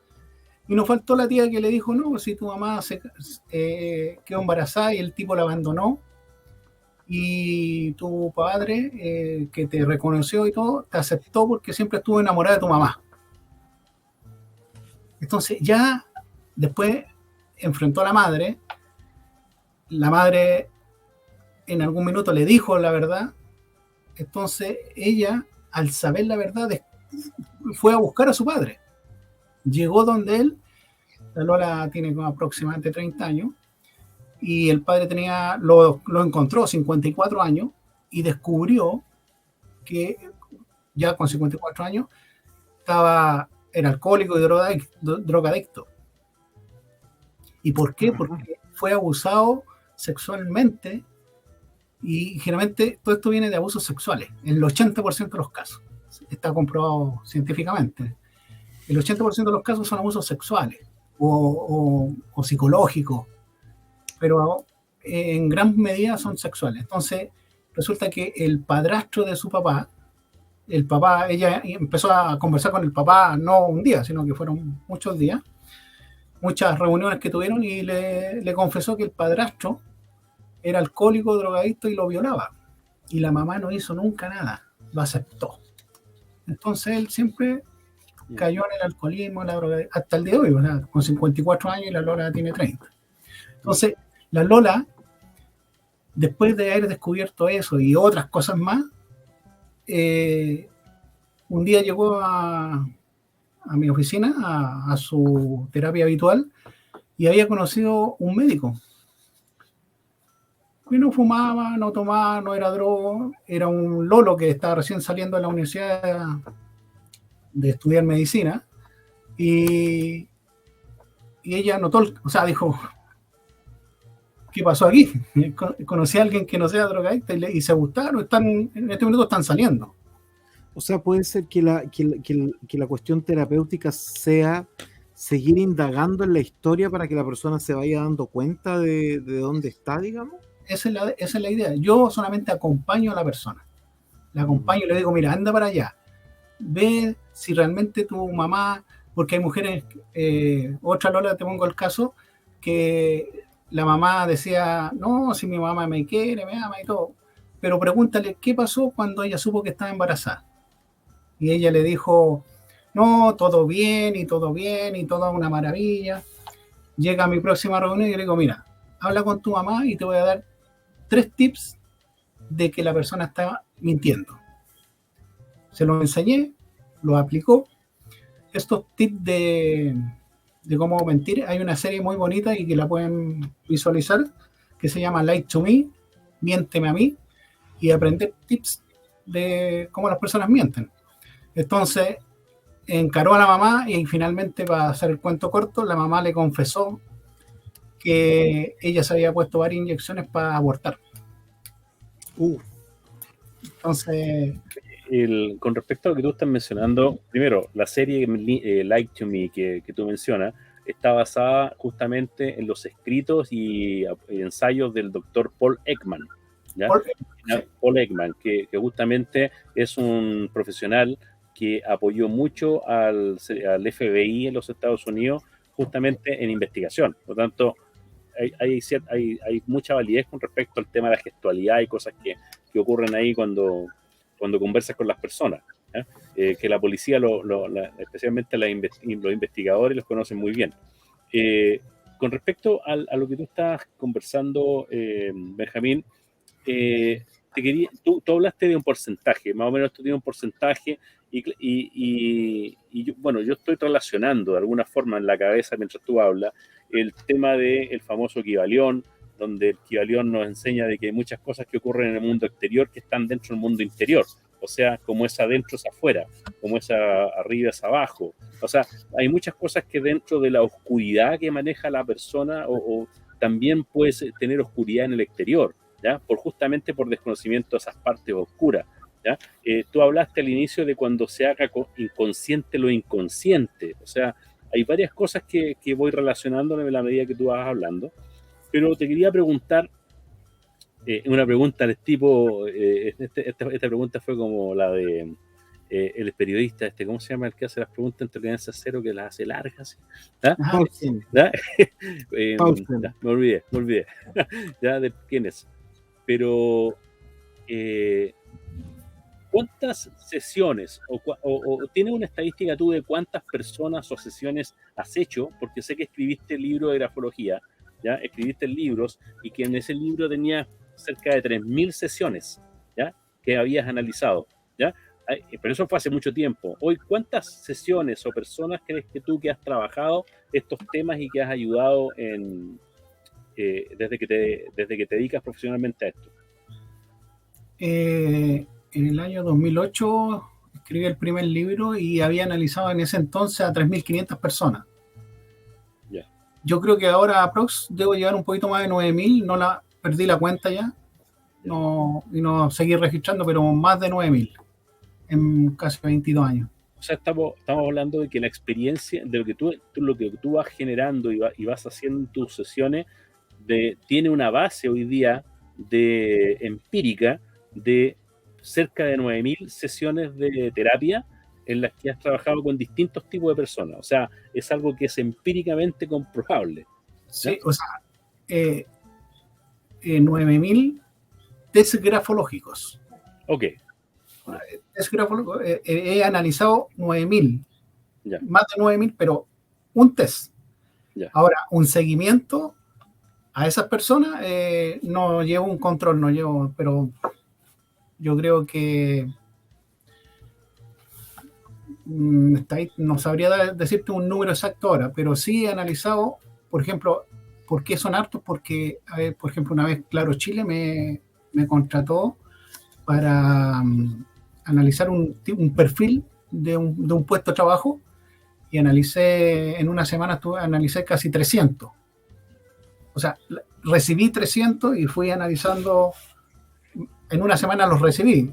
Y nos faltó la tía que le dijo, no, si tu mamá quedó embarazada y el tipo la abandonó, y tu padre, que te reconoció y todo, te aceptó porque siempre estuvo enamorada de tu mamá. Entonces ya después enfrentó a la madre en algún minuto le dijo la verdad, entonces ella, al saber la verdad, fue a buscar a su padre. Llegó donde él, la Lola tiene como aproximadamente 30 años, y el padre lo encontró 54 años y descubrió que ya con 54 años era alcohólico y drogadicto. ¿Y por qué? Porque fue abusado sexualmente y generalmente todo esto viene de abusos sexuales, en el 80% de los casos. Está comprobado científicamente. El 80% de los casos son abusos sexuales o psicológicos, pero en gran medida son sexuales. Entonces, resulta que el padrastro de su papá, ella empezó a conversar con el papá no un día, sino que fueron muchos días, muchas reuniones que tuvieron, y le confesó que el padrastro era alcohólico, drogadicto y lo violaba. Y la mamá no hizo nunca nada, lo aceptó. Entonces él siempre cayó en el alcoholismo, la droga, hasta el día de hoy, ¿verdad? Con 54 años y la Lola tiene 30. Entonces, la Lola, después de haber descubierto eso y otras cosas más, un día llegó a mi oficina, a su terapia habitual, y había conocido un médico que no fumaba, no tomaba, no era droga, era un lolo que estaba recién saliendo de la universidad de estudiar medicina, y ella notó, dijo, ¿qué pasó aquí? Conocí a alguien que no sea drogadicta y se gustaron, en este momento están saliendo. O sea, puede ser que la cuestión terapéutica sea seguir indagando en la historia para que la persona se vaya dando cuenta de dónde está, digamos. Esa es la idea. Yo solamente acompaño a la persona. La acompaño y le digo, mira, anda para allá. Ve si realmente tu mamá, porque hay mujeres, otra Lola, te pongo el caso, que la mamá decía, no, si mi mamá me quiere, me ama y todo, pero pregúntale qué pasó cuando ella supo que estaba embarazada. Y ella le dijo, no, todo bien y todo una maravilla. Llega a mi próxima reunión y le digo, mira, habla con tu mamá y te voy a dar 3 tips de que la persona está mintiendo. Se lo enseñé, lo aplicó. Estos tips de cómo mentir, hay una serie muy bonita y que la pueden visualizar, que se llama Lie to Me, miénteme a mí, y aprender tips de cómo las personas mienten. Entonces, encaró a la mamá y finalmente, para hacer el cuento corto, la mamá le confesó que ella se había puesto varias inyecciones para abortar. Entonces... con respecto a lo que tú estás mencionando, primero, la serie Lie to Me que tú mencionas está basada justamente en los escritos y ensayos del doctor Paul Ekman, ¿ya? Paul Ekman, que justamente es un profesional que apoyó mucho al FBI en los Estados Unidos justamente en investigación. Por lo tanto, hay mucha validez con respecto al tema de la gestualidad y cosas que ocurren ahí cuando conversas con las personas, que la policía, especialmente los investigadores, los conocen muy bien. Con respecto a lo que tú estás conversando, Benjamín, tú hablaste de un porcentaje, más o menos tú tienes un porcentaje, y yo estoy relacionando de alguna forma en la cabeza mientras tú hablas el tema del famoso Kybalión, donde el Kybalión nos enseña de que hay muchas cosas que ocurren en el mundo exterior que están dentro del mundo interior. O sea, como es adentro es afuera, como es arriba es abajo. O sea, hay muchas cosas que dentro de la oscuridad que maneja la persona o también puede tener oscuridad en el exterior. ¿ya? Justamente por desconocimiento de esas partes oscuras, ¿ya? Tú hablaste al inicio de cuando se haga inconsciente lo inconsciente, o sea, hay varias cosas que voy relacionándome en la medida que tú vas hablando, pero te quería preguntar, una pregunta del tipo, esta pregunta fue como la de el periodista, ¿cómo se llama el que hace las preguntas en Tolerancia Cero, que las hace largas? ¿Ya? ¿Ya? Ya, me olvidé. ¿Ya? ¿De quién es? Pero, ¿cuántas sesiones o tienes una estadística tú de cuántas personas o sesiones has hecho? Porque sé que escribiste el libro de grafología, ¿ya? Escribiste libros y que en ese libro tenía cerca de 3.000 sesiones, ¿ya? Que habías analizado, ¿ya? Pero eso fue hace mucho tiempo. Hoy, ¿cuántas sesiones o personas crees que tú que has trabajado estos temas y que has ayudado desde que te dedicas profesionalmente a esto? En el año 2008 escribí el primer libro y había analizado en ese entonces a 3.500 personas. Yeah. Yo creo que ahora aprox debo llegar un poquito más de 9.000, perdí la cuenta ya, no seguí registrando, pero más de 9.000 en casi 22 años. O sea, estamos hablando de que la experiencia, de lo que tú vas generando y vas haciendo en tus sesiones, tiene una base hoy día de empírica de cerca de 9.000 sesiones de terapia en las que has trabajado con distintos tipos de personas. O sea, es algo que es empíricamente comprobable, ¿no? Sí, o sea, 9.000 test grafológicos. Ok. He analizado 9.000, ya. Más de 9.000, pero un test. Ya. Ahora, un seguimiento a esas personas, no llevo un control, pero yo creo que no sabría decirte un número exacto ahora, pero sí he analizado, por ejemplo, ¿por qué son hartos? Porque, por ejemplo, una vez Claro Chile me contrató para analizar un perfil de un puesto de trabajo y en una semana analicé casi 300. O sea, recibí 300 y fui analizando, en una semana los recibí.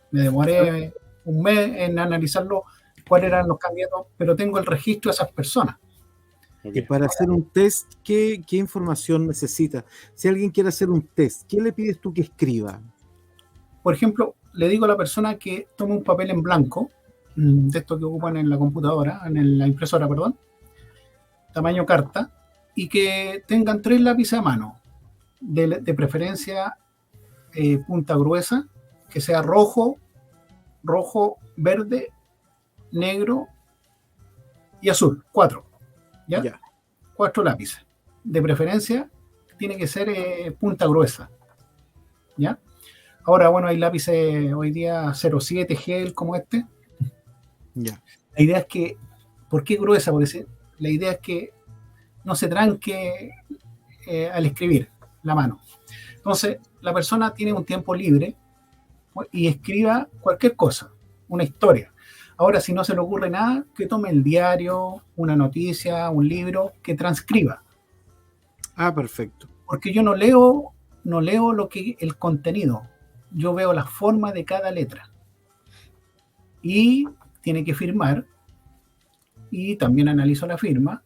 Me demoré un mes en analizarlo, cuáles eran los candidatos, pero tengo el registro de esas personas. Okay. Y para hacer un test, ¿qué información necesita? Si alguien quiere hacer un test, ¿qué le pides tú que escriba? Por ejemplo, le digo a la persona que tome un papel en blanco, de esto que ocupan en la computadora, la impresora, perdón, tamaño carta, y que tengan 3 lápices a mano, de preferencia punta gruesa, que sea rojo, verde, negro y azul, 4, ¿ya? Yeah. 4 lápices. De preferencia tiene que ser punta gruesa, ¿ya? Ahora, bueno, hay lápices hoy día 07 gel como este. Yeah. La idea es que, ¿por qué gruesa? Porque la idea es que no se tranque al escribir la mano. Entonces, la persona tiene un tiempo libre y escriba cualquier cosa, una historia. Ahora, si no se le ocurre nada, que tome el diario, una noticia, un libro, que transcriba. Ah, perfecto. Porque yo no leo el contenido, yo veo la forma de cada letra. Y tiene que firmar, y también analizo la firma.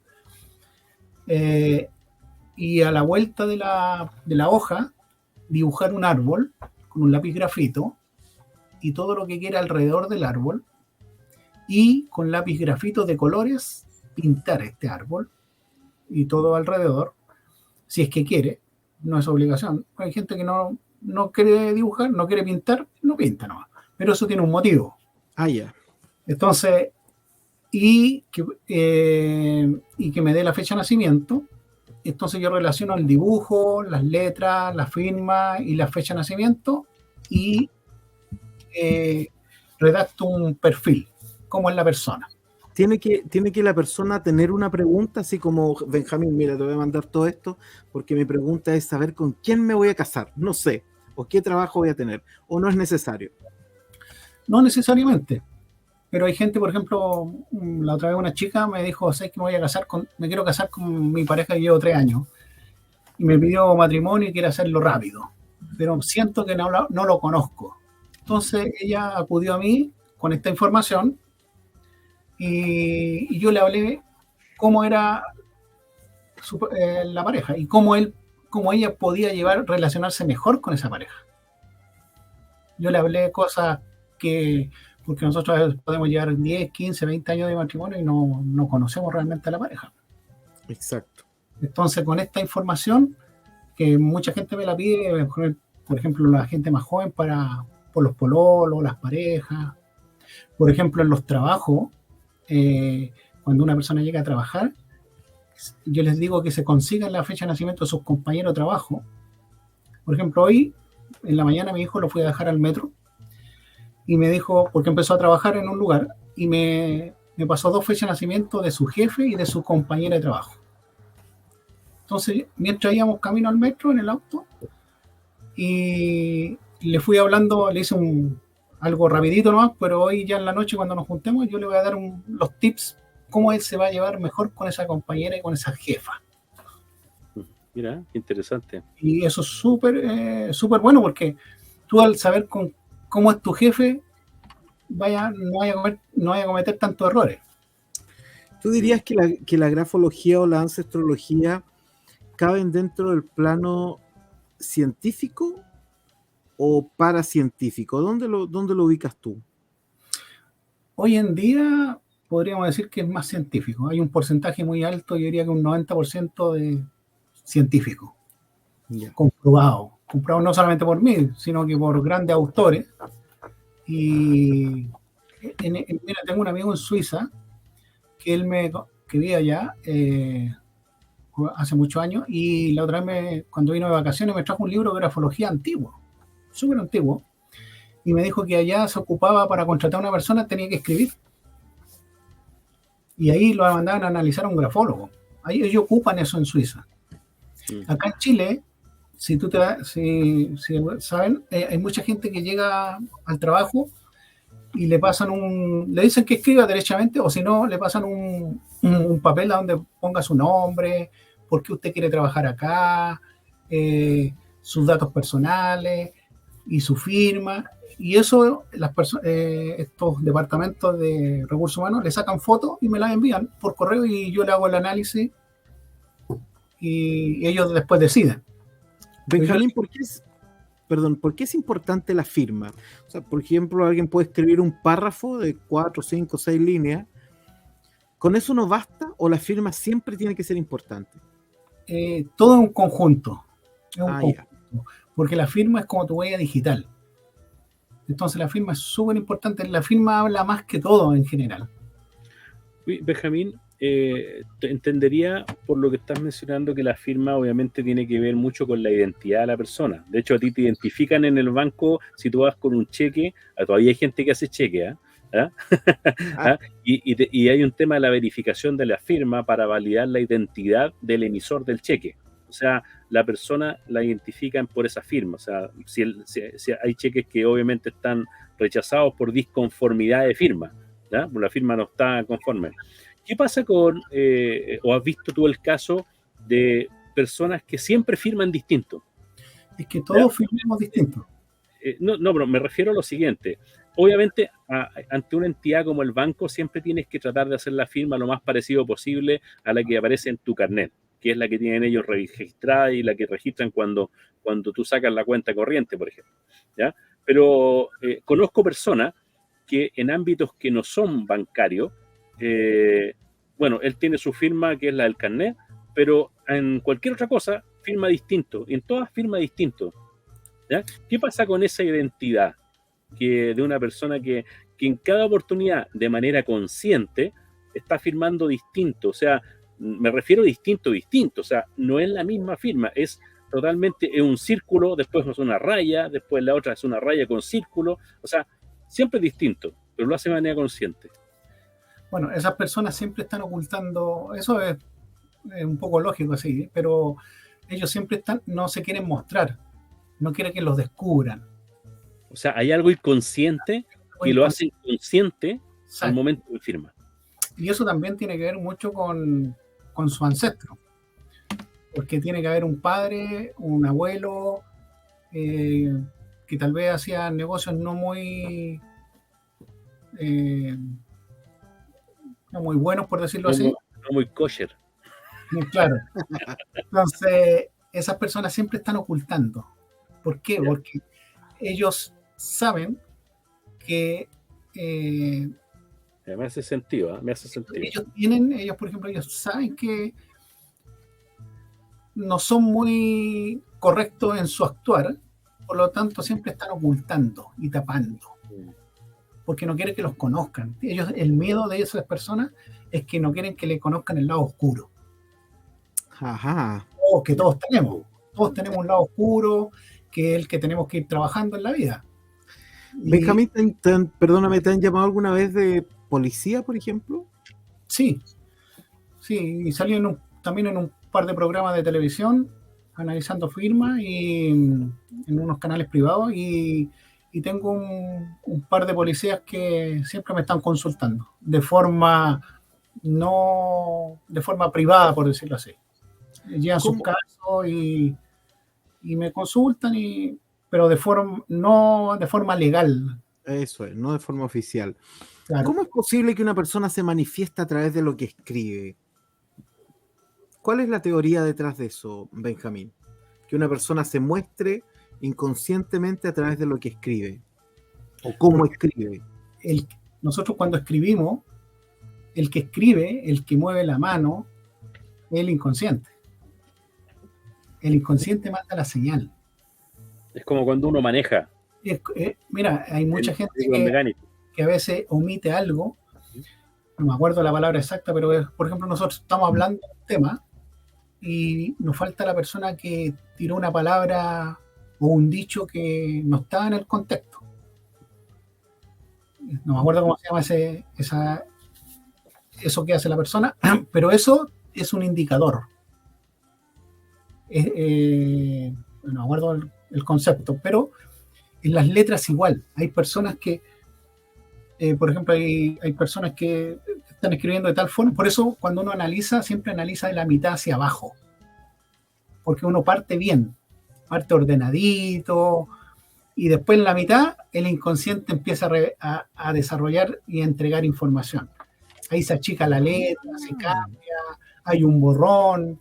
Y a la vuelta de la hoja, dibujar un árbol con un lápiz grafito y todo lo que quiera alrededor del árbol, y con lápiz grafito de colores pintar este árbol y todo alrededor, si es que quiere, no es obligación. Hay gente que no quiere dibujar, no quiere pintar, no pinta nomás, pero eso tiene un motivo. Ah, ya. Yeah. Entonces, y que me dé la fecha de nacimiento. Entonces yo relaciono el dibujo, las letras, la firma y la fecha de nacimiento, y redacto un perfil, cómo es la persona. Tiene que la persona tener una pregunta, así como: Benjamín, mira, te voy a mandar todo esto porque mi pregunta es saber con quién me voy a casar, no sé, o qué trabajo voy a tener, o no es necesario. No necesariamente, pero hay gente, por ejemplo, la otra vez una chica me dijo: sé que me quiero casar con mi pareja que llevo 3 años, y me pidió matrimonio y quiere hacerlo rápido. pero siento que no lo conozco. Entonces ella acudió a mí con esta información y yo le hablé cómo era la pareja y cómo ella podía relacionarse mejor con esa pareja. Yo le hablé cosas porque nosotros podemos llevar 10, 15, 20 años de matrimonio y no conocemos realmente a la pareja. Exacto. Entonces, con esta información, que mucha gente me la pide, por ejemplo, la gente más joven por los pololos, las parejas, por ejemplo, en los trabajos, cuando una persona llega a trabajar, yo les digo que se consigan la fecha de nacimiento de sus compañeros de trabajo. Por ejemplo, hoy, en la mañana, mi hijo lo fui a dejar al metro y me dijo, porque empezó a trabajar en un lugar, y me pasó 2 fechas de nacimiento de su jefe y de su compañera de trabajo. Entonces, mientras íbamos camino al metro en el auto, y le fui hablando, le hice algo rapidito nomás, pero hoy ya en la noche cuando nos juntemos, yo le voy a dar los tips, cómo él se va a llevar mejor con esa compañera y con esa jefa. Mira, interesante. Y eso es súper bueno, porque tú al saber cómo es tu jefe, no vaya a cometer tantos errores. ¿Tú dirías que la grafología o la ancestrología caben dentro del plano científico o paracientífico? ¿Dónde lo ubicas tú? Hoy en día podríamos decir que es más científico. Hay un porcentaje muy alto, yo diría que un 90% de científico. Yeah. Comprobado no solamente por mí, sino que por grandes autores. Y mira, tengo un amigo en Suiza que vive allá hace muchos años, y la otra vez cuando vino de vacaciones me trajo un libro de grafología antiguo, súper antiguo, y me dijo que allá se ocupaba, para contratar a una persona tenía que escribir, y ahí lo mandaban a analizar a un grafólogo. Ahí ellos ocupan eso en Suiza. Acá en Chile, si saben, hay mucha gente que llega al trabajo y le dicen que escriba derechamente, o si no, le pasan un papel a donde ponga su nombre, por qué usted quiere trabajar acá, sus datos personales y su firma. Y eso, estos departamentos de recursos humanos le sacan fotos y me las envían por correo, y yo le hago el análisis y ellos después deciden. Benjamín, ¿por qué es importante la firma? O sea, por ejemplo, alguien puede escribir un párrafo de 4, 5, 6 líneas. ¿Con eso no basta o la firma siempre tiene que ser importante? Todo es un conjunto. Porque la firma es como tu huella digital. Entonces la firma es súper importante. La firma habla más que todo en general. Benjamín, entendería por lo que estás mencionando que la firma obviamente tiene que ver mucho con la identidad de la persona. De hecho, a ti te identifican en el banco si tú vas con un cheque. Todavía hay gente que hace cheque, ¿eh? Y hay un tema de la verificación de la firma para validar la identidad del emisor del cheque. O sea, la persona la identifican por esa firma. O sea, si hay cheques que obviamente están rechazados por disconformidad de firma, ¿ya? La firma no está conforme. ¿Qué pasa o has visto tú el caso de personas que siempre firman distinto? Es que todos firmamos distinto. No, pero me refiero a lo siguiente. Obviamente, ante una entidad como el banco, siempre tienes que tratar de hacer la firma lo más parecido posible a la que aparece en tu carnet, que es la que tienen ellos registrada y la que registran cuando tú sacas la cuenta corriente, por ejemplo, ¿ya? Pero conozco personas que en ámbitos que no son bancarios, bueno, él tiene su firma que es la del carnet, pero en cualquier otra cosa firma distinto, en todas firma distinto, ¿ya? ¿Qué pasa con esa identidad de una persona que en cada oportunidad de manera consciente está firmando distinto? O sea, me refiero a distinto, o sea, no es la misma firma, es un círculo, después es una raya, después la otra es una raya con círculo, o sea, siempre es distinto, pero lo hace de manera consciente. Bueno, esas personas siempre están ocultando, eso es un poco lógico así, pero ellos siempre no se quieren mostrar, no quieren que los descubran. O sea, hay algo inconsciente que lo hace consciente al momento de firma. Y eso también tiene que ver mucho con su ancestro, porque tiene que haber un padre, un abuelo, que tal vez hacían negocios eh, no muy buenos, por decirlo No, así. no muy kosher. Claro. Entonces, esas personas siempre están ocultando. ¿Por qué? Ya. Porque ellos saben que Me hace sentido, ¿eh? Me hace sentido. ellos, por ejemplo, ellos saben que no son muy correctos en su actuar, por lo tanto siempre están ocultando y tapando, porque no quieren que los conozcan. Ellos, el miedo de esas personas es que no quieren que le conozcan el lado oscuro. Ajá. Que todos tenemos un lado oscuro, que es el que tenemos que ir trabajando en la vida. Benjamín, perdóname, ¿te han llamado alguna vez de policía, por ejemplo? Sí, y salí también en un par de programas de televisión analizando firmas y en unos canales privados y tengo un par de policías que siempre me están consultando de forma privada, por decirlo así. Llevan sus casos y me consultan, pero no de forma legal. Eso es, no de forma oficial. Claro. ¿Cómo es posible que una persona se manifieste a través de lo que escribe? ¿Cuál es la teoría detrás de eso, Benjamín? Que una persona se muestre inconscientemente a través de lo que escribe. ¿O cómo escribe? Nosotros cuando escribimos, el que escribe, el que mueve la mano, es el inconsciente. El inconsciente manda la señal. Es como cuando uno maneja. Mira, hay mucha gente que a veces omite algo, no me acuerdo la palabra exacta, pero por ejemplo nosotros estamos hablando de un tema y nos falta la persona que tiró una palabra o un dicho que no estaba en el contexto. No me acuerdo cómo se llama eso que hace la persona, pero eso es un indicador. No me acuerdo el concepto, pero en las letras igual. Hay personas que, por ejemplo, hay personas que están escribiendo de tal forma, por eso cuando uno analiza, siempre analiza de la mitad hacia abajo, porque uno parte bien, parte ordenadito, y después en la mitad el inconsciente empieza a desarrollar y a entregar información. Ahí se achica la letra, se cambia, hay un borrón.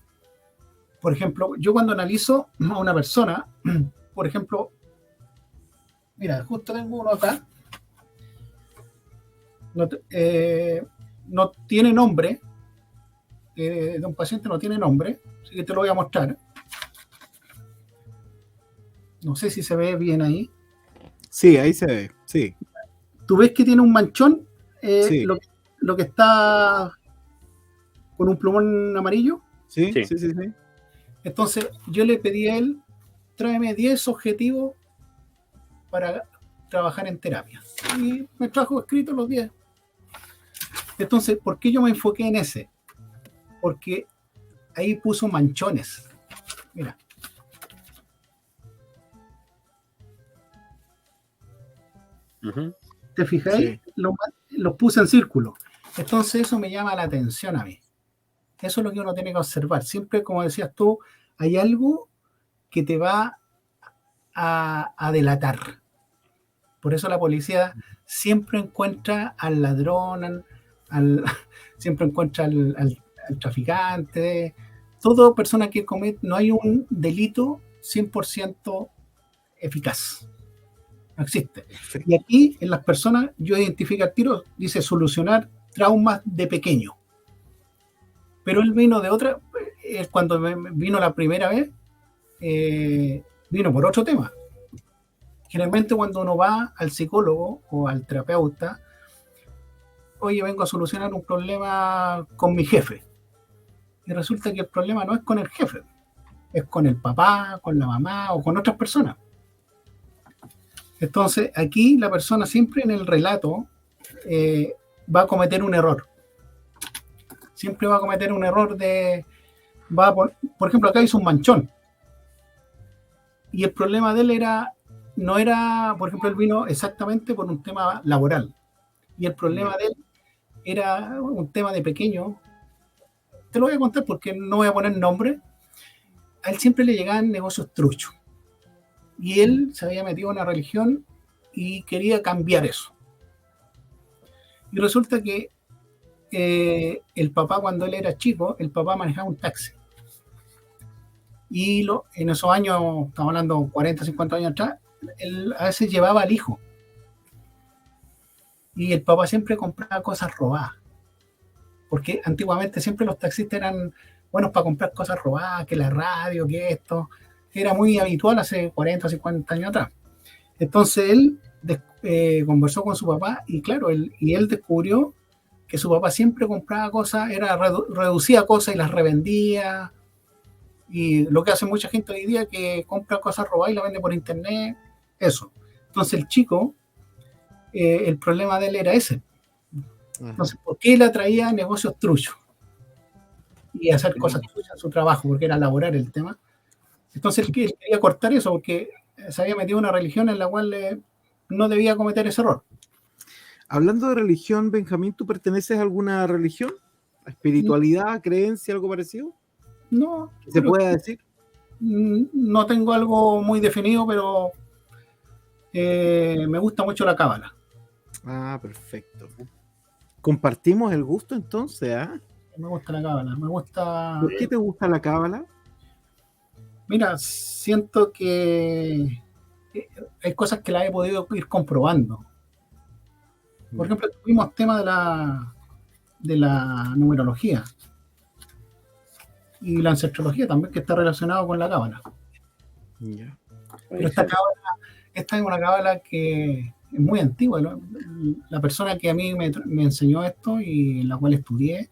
Por ejemplo, yo cuando analizo a una persona, por ejemplo, mira, justo tengo uno acá, no tiene nombre, de un paciente no tiene nombre, así que te lo voy a mostrar. No sé si se ve bien ahí. Sí, ahí se ve, sí. ¿Tú ves que tiene un manchón? Sí. Lo que está con un plumón amarillo. Sí. Entonces, yo le pedí a él, tráeme 10 objetivos para trabajar en terapia. Y me trajo escritos los 10. Entonces, ¿por qué yo me enfoqué en ese? Porque ahí puso manchones. Mira. ¿Te fijáis? Sí. Los puse en círculo. Entonces eso me llama la atención a mí. Eso es lo que uno tiene que observar. Siempre, como decías tú, hay algo que te va a delatar. Por eso la policía siempre encuentra al ladrón, siempre encuentra al traficante. Toda persona que comete, no hay un delito 100% eficaz. No existe. Y aquí, en las personas, yo identifico al tiro, dice solucionar traumas de pequeño. Pero él vino de otra, cuando vino la primera vez, vino por otro tema. Generalmente cuando uno va al psicólogo o al terapeuta, oye, vengo a solucionar un problema con mi jefe. Y resulta que el problema no es con el jefe, es con el papá, con la mamá o con otras personas. Entonces, aquí la persona siempre en el relato va a cometer un error. Siempre va a cometer un error por ejemplo, acá hizo un manchón. Y el problema de él no era, por ejemplo, él vino exactamente por un tema laboral. Y el problema de él era un tema de pequeño. Te lo voy a contar porque no voy a poner nombre. A él siempre le llegaban negocios truchos. Y él se había metido en una religión y quería cambiar eso. Y resulta que el papá, cuando él era chico, el papá manejaba un taxi. Y en esos años, estamos hablando 40, 50 años atrás, él a veces llevaba al hijo. Y el papá siempre compraba cosas robadas. Porque antiguamente siempre los taxistas eran buenos para comprar cosas robadas, que la radio, que esto. Era muy habitual hace 40, 50 años atrás. Entonces él conversó con su papá y claro, él descubrió que su papá siempre compraba cosas, reducía cosas y las revendía. Y lo que hace mucha gente hoy día, que compra cosas robadas y las vende por internet, eso. Entonces el chico, el problema de él era ese. Entonces, ¿por qué él atraía negocios truchos? Y hacer cosas truchas en su trabajo, porque era elaborar el tema. Entonces él quería cortar eso, porque se había metido en una religión en la cual no debía cometer ese error. Hablando de religión, Benjamín, ¿tú perteneces a alguna religión? ¿A espiritualidad, creencia, algo parecido? No. ¿Se puede decir? No tengo algo muy definido, pero me gusta mucho la cábala. Ah, perfecto. ¿Compartimos el gusto entonces? Me gusta la cábala, me gusta... ¿Por qué te gusta la cábala? Mira, siento que hay cosas que las he podido ir comprobando. Por ejemplo, tuvimos tema de la numerología y la ancestrología también, que está relacionado con la cábala. Yeah. Pero esta es una cábala que es muy antigua, ¿no? La persona que a mí me enseñó esto y en la cual estudié,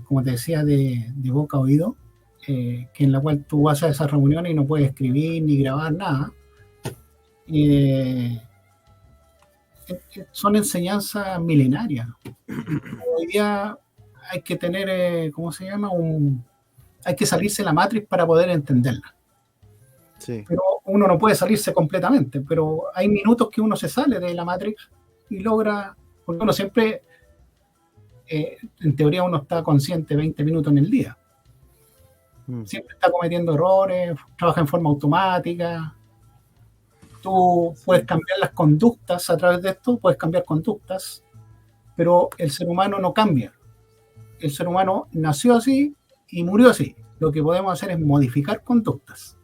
como te decía, de boca a oído, que en la cual tú vas a esas reuniones y no puedes escribir ni grabar nada. Son enseñanzas milenarias. Hoy día hay que tener, ¿cómo se llama? Hay que salirse de la Matrix para poder entenderla. Sí. Pero uno no puede salirse completamente, pero hay minutos que uno se sale de la Matrix y logra, porque uno siempre, en teoría uno está consciente 20 minutos en el día. Siempre está cometiendo errores, trabaja en forma automática. Tú puedes cambiar las conductas a través de esto, puedes cambiar conductas, pero el ser humano no cambia. El ser humano nació así y murió así. Lo que podemos hacer es modificar conductas.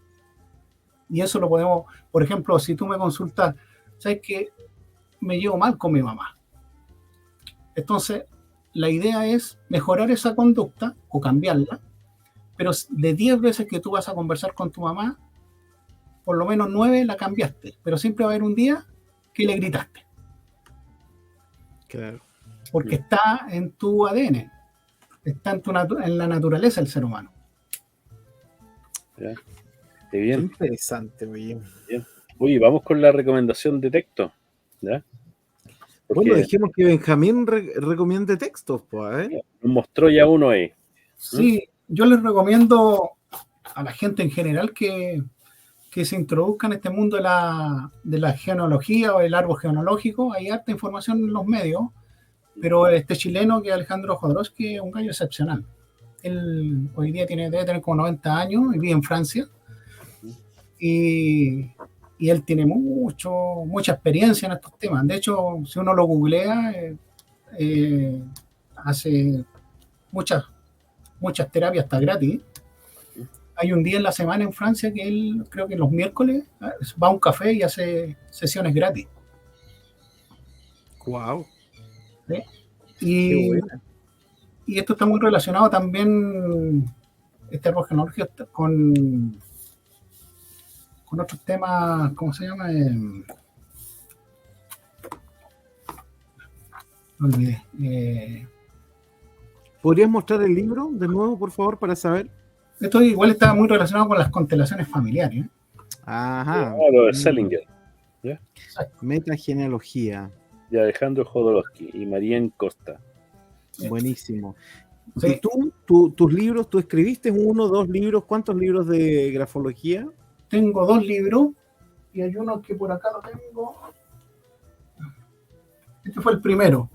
Y eso lo podemos, por ejemplo, si tú me consultas, ¿sabes qué? Me llevo mal con mi mamá. Entonces, la idea es mejorar esa conducta o cambiarla, pero de 10 veces que tú vas a conversar con tu mamá, por lo menos 9 la cambiaste, pero siempre va a haber un día que le gritaste. Claro. Porque está en tu ADN, está en la naturaleza del ser humano. Ya. Bien. Interesante, oye. Bien. Oye, vamos con la recomendación de texto. ¿Ya? Bueno, dijimos que Benjamín recomiende textos, pues, ¿eh? Nos mostró ya uno ahí. Sí, yo les recomiendo a la gente en general que se introduzca en este mundo de la genealogía o el árbol genealógico. Hay harta información en los medios, pero este chileno, que es Alejandro Jodorowsky, es un gallo excepcional. Él hoy día debe tener como 90 años y vive en Francia. Y él tiene mucha experiencia en estos temas. De hecho, si uno lo googlea, hace muchas terapias, hasta gratis. Hay un día en la semana en Francia que él, creo que los miércoles, va a un café y hace sesiones gratis. Wow. ¿Sí? Y esto está muy relacionado también, este árbol genealógico, con otros temas, ¿cómo se llama? No olvidé. ¿Podrías mostrar el libro de nuevo, por favor, para saber? Esto igual está muy relacionado con las constelaciones familiares. Ajá. Lo de Selinger. ¿Ya? Metagenealogía. De Alejandro Jodorowsky y Marién Costa. Buenísimo. Sí. ¿Y tus libros, tú escribiste 1, 2 libros? ¿Cuántos libros de grafología? Tengo 2 libros y hay uno que por acá lo tengo. Este fue el primero.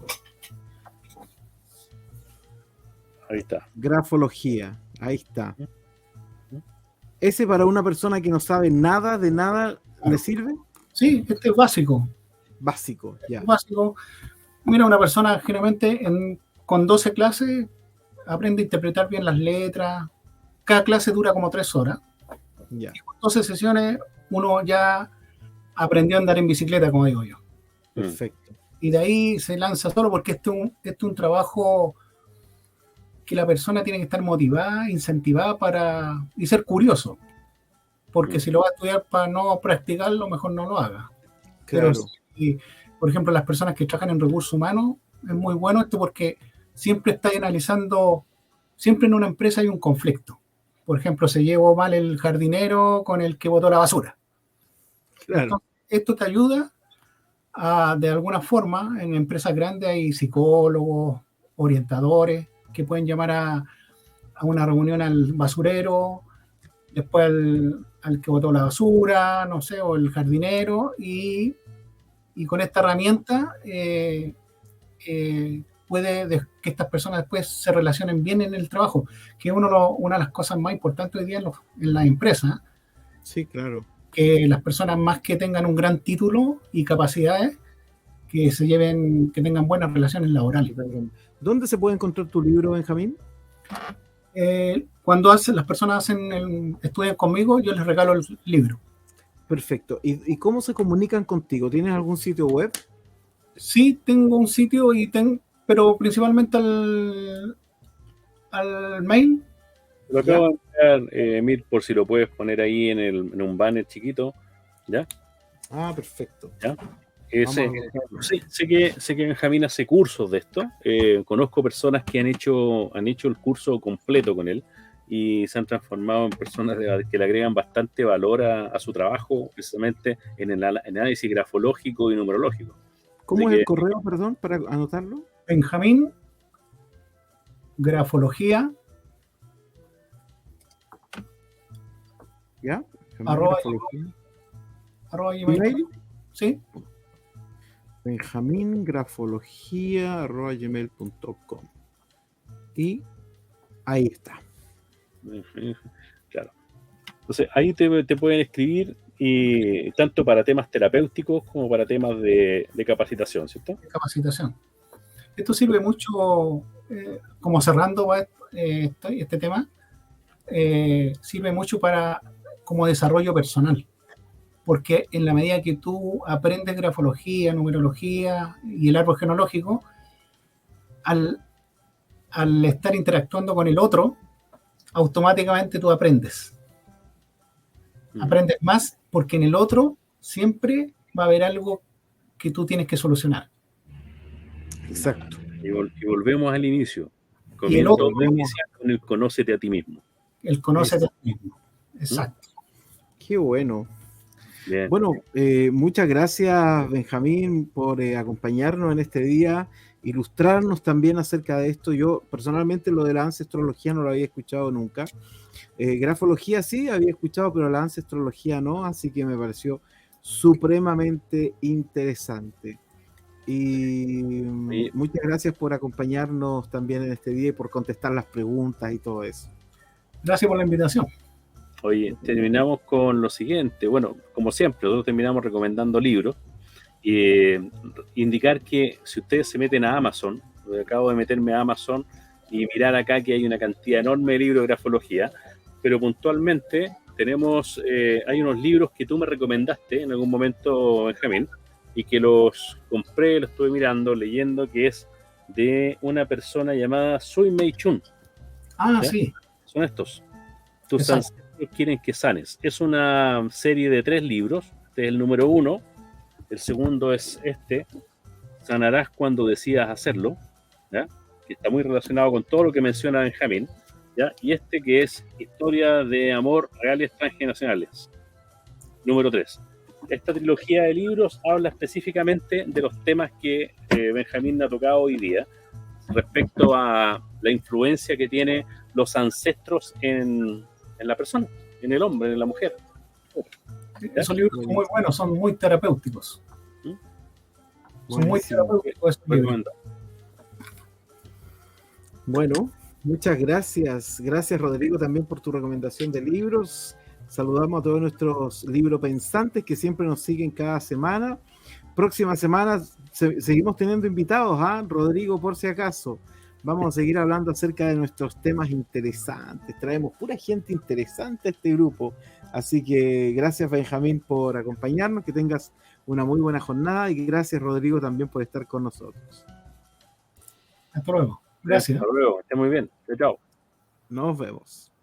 Ahí está. Grafología. Ahí está. ¿Ese para una persona que no sabe nada de nada le sirve? Sí, este es básico. Básico, ya. Básico. Mira, una persona generalmente con 12 clases aprende a interpretar bien las letras. Cada clase dura como 3 horas. Ya. Y con 12 sesiones uno ya aprendió a andar en bicicleta, como digo yo. Perfecto. Y de ahí se lanza solo porque este es un trabajo que la persona tiene que estar motivada, incentivada y ser curioso. Porque si lo va a estudiar para no practicarlo, mejor no lo haga. Claro. Pero si, por ejemplo, las personas que trabajan en recursos humanos, es muy bueno esto porque siempre está analizando, siempre en una empresa hay un conflicto. Por ejemplo, se llevó mal el jardinero con el que botó la basura. Claro. Entonces, esto te ayuda de alguna forma. En empresas grandes hay psicólogos, orientadores que pueden llamar a una reunión al basurero, después al que botó la basura, no sé, o el jardinero, y con esta herramienta puede que estas personas después se relacionen bien en el trabajo, que es una de las cosas más importantes hoy día en las empresas. Sí, claro. Que las personas, más que tengan un gran título y capacidades, que tengan buenas relaciones laborales. ¿Dónde se puede encontrar tu libro, Benjamín? Cuando las personas estudian conmigo, yo les regalo el libro. Perfecto. ¿Y cómo se comunican contigo? ¿Tienes algún sitio web? Sí, tengo un sitio, pero principalmente al mail. Lo acabo de enviar, Emir, por si lo puedes poner ahí en un banner chiquito, ¿ya? Ah, perfecto. ¿Ya? Sé que Benjamín hace cursos de esto. Conozco personas que han hecho el curso completo con él y se han transformado en personas que le agregan bastante valor a su trabajo, precisamente en el análisis grafológico y numerológico. ¿Cómo es el correo, perdón, para anotarlo? Benjamín, grafología, ¿ya? Arroba Gmail. Sí. benjamingrafología@gmail.com. Y ahí está. Claro. Entonces ahí te pueden escribir, y tanto para temas terapéuticos como para temas de capacitación, ¿cierto? Capacitación. Esto sirve mucho, como cerrando este tema, sirve mucho como desarrollo personal. Porque en la medida que tú aprendes grafología, numerología y el árbol genealógico, al estar interactuando con el otro, automáticamente tú aprendes. Aprendes más porque en el otro siempre va a haber algo que tú tienes que solucionar. Exacto. Y volvemos al inicio. Y el otro, inicia con el conócete a ti mismo. El conócete a ti mismo. Exacto. Qué bueno. Bien. Bueno, muchas gracias, Benjamín, por acompañarnos en este día, ilustrarnos también acerca de esto. Yo personalmente lo de la ancestrología no lo había escuchado nunca. Grafología sí había escuchado, pero la ancestrología no, así que me pareció supremamente interesante. Y muchas gracias por acompañarnos también en este día y por contestar las preguntas y todo eso. Gracias por la invitación. Oye, terminamos con lo siguiente. Bueno, como siempre, nosotros terminamos recomendando libros. Indicar que si ustedes se meten a Amazon, acabo de meterme a Amazon y mirar acá que hay una cantidad enorme de libros de grafología, pero puntualmente hay unos libros que tú me recomendaste en algún momento, Benjamín, y que los compré, los estuve mirando, leyendo, que es de una persona llamada Sui Mei Chun. Ah, ¿ya? Sí. Son estos. Tus ancestros quieren que sanes. Es una serie de 3 libros. Este es el número 1. El segundo es Sanarás cuando decidas hacerlo, ¿ya? Que está muy relacionado con todo lo que menciona Benjamín, ¿ya? Y que es Historia de amor reales transgeneracionales, número 3. Esta trilogía de libros habla específicamente de los temas que Benjamín ha tocado hoy día respecto a la influencia que tienen los ancestros en la persona, en el hombre, en la mujer. Esos libros son muy buenos, son muy terapéuticos. Son muy terapéuticos esos libros. Bueno, muchas gracias. Gracias, Rodrigo, también por tu recomendación de libros. Saludamos a todos nuestros libropensantes que siempre nos siguen cada semana. Próxima semana seguimos teniendo invitados, Rodrigo, por si acaso. Vamos a seguir hablando acerca de nuestros temas interesantes. Traemos pura gente interesante a este grupo. Así que gracias, Benjamín, por acompañarnos. Que tengas una muy buena jornada. Y gracias, Rodrigo, también por estar con nosotros. Hasta luego. Gracias. Hasta luego. Esté muy bien. Chao. Nos vemos.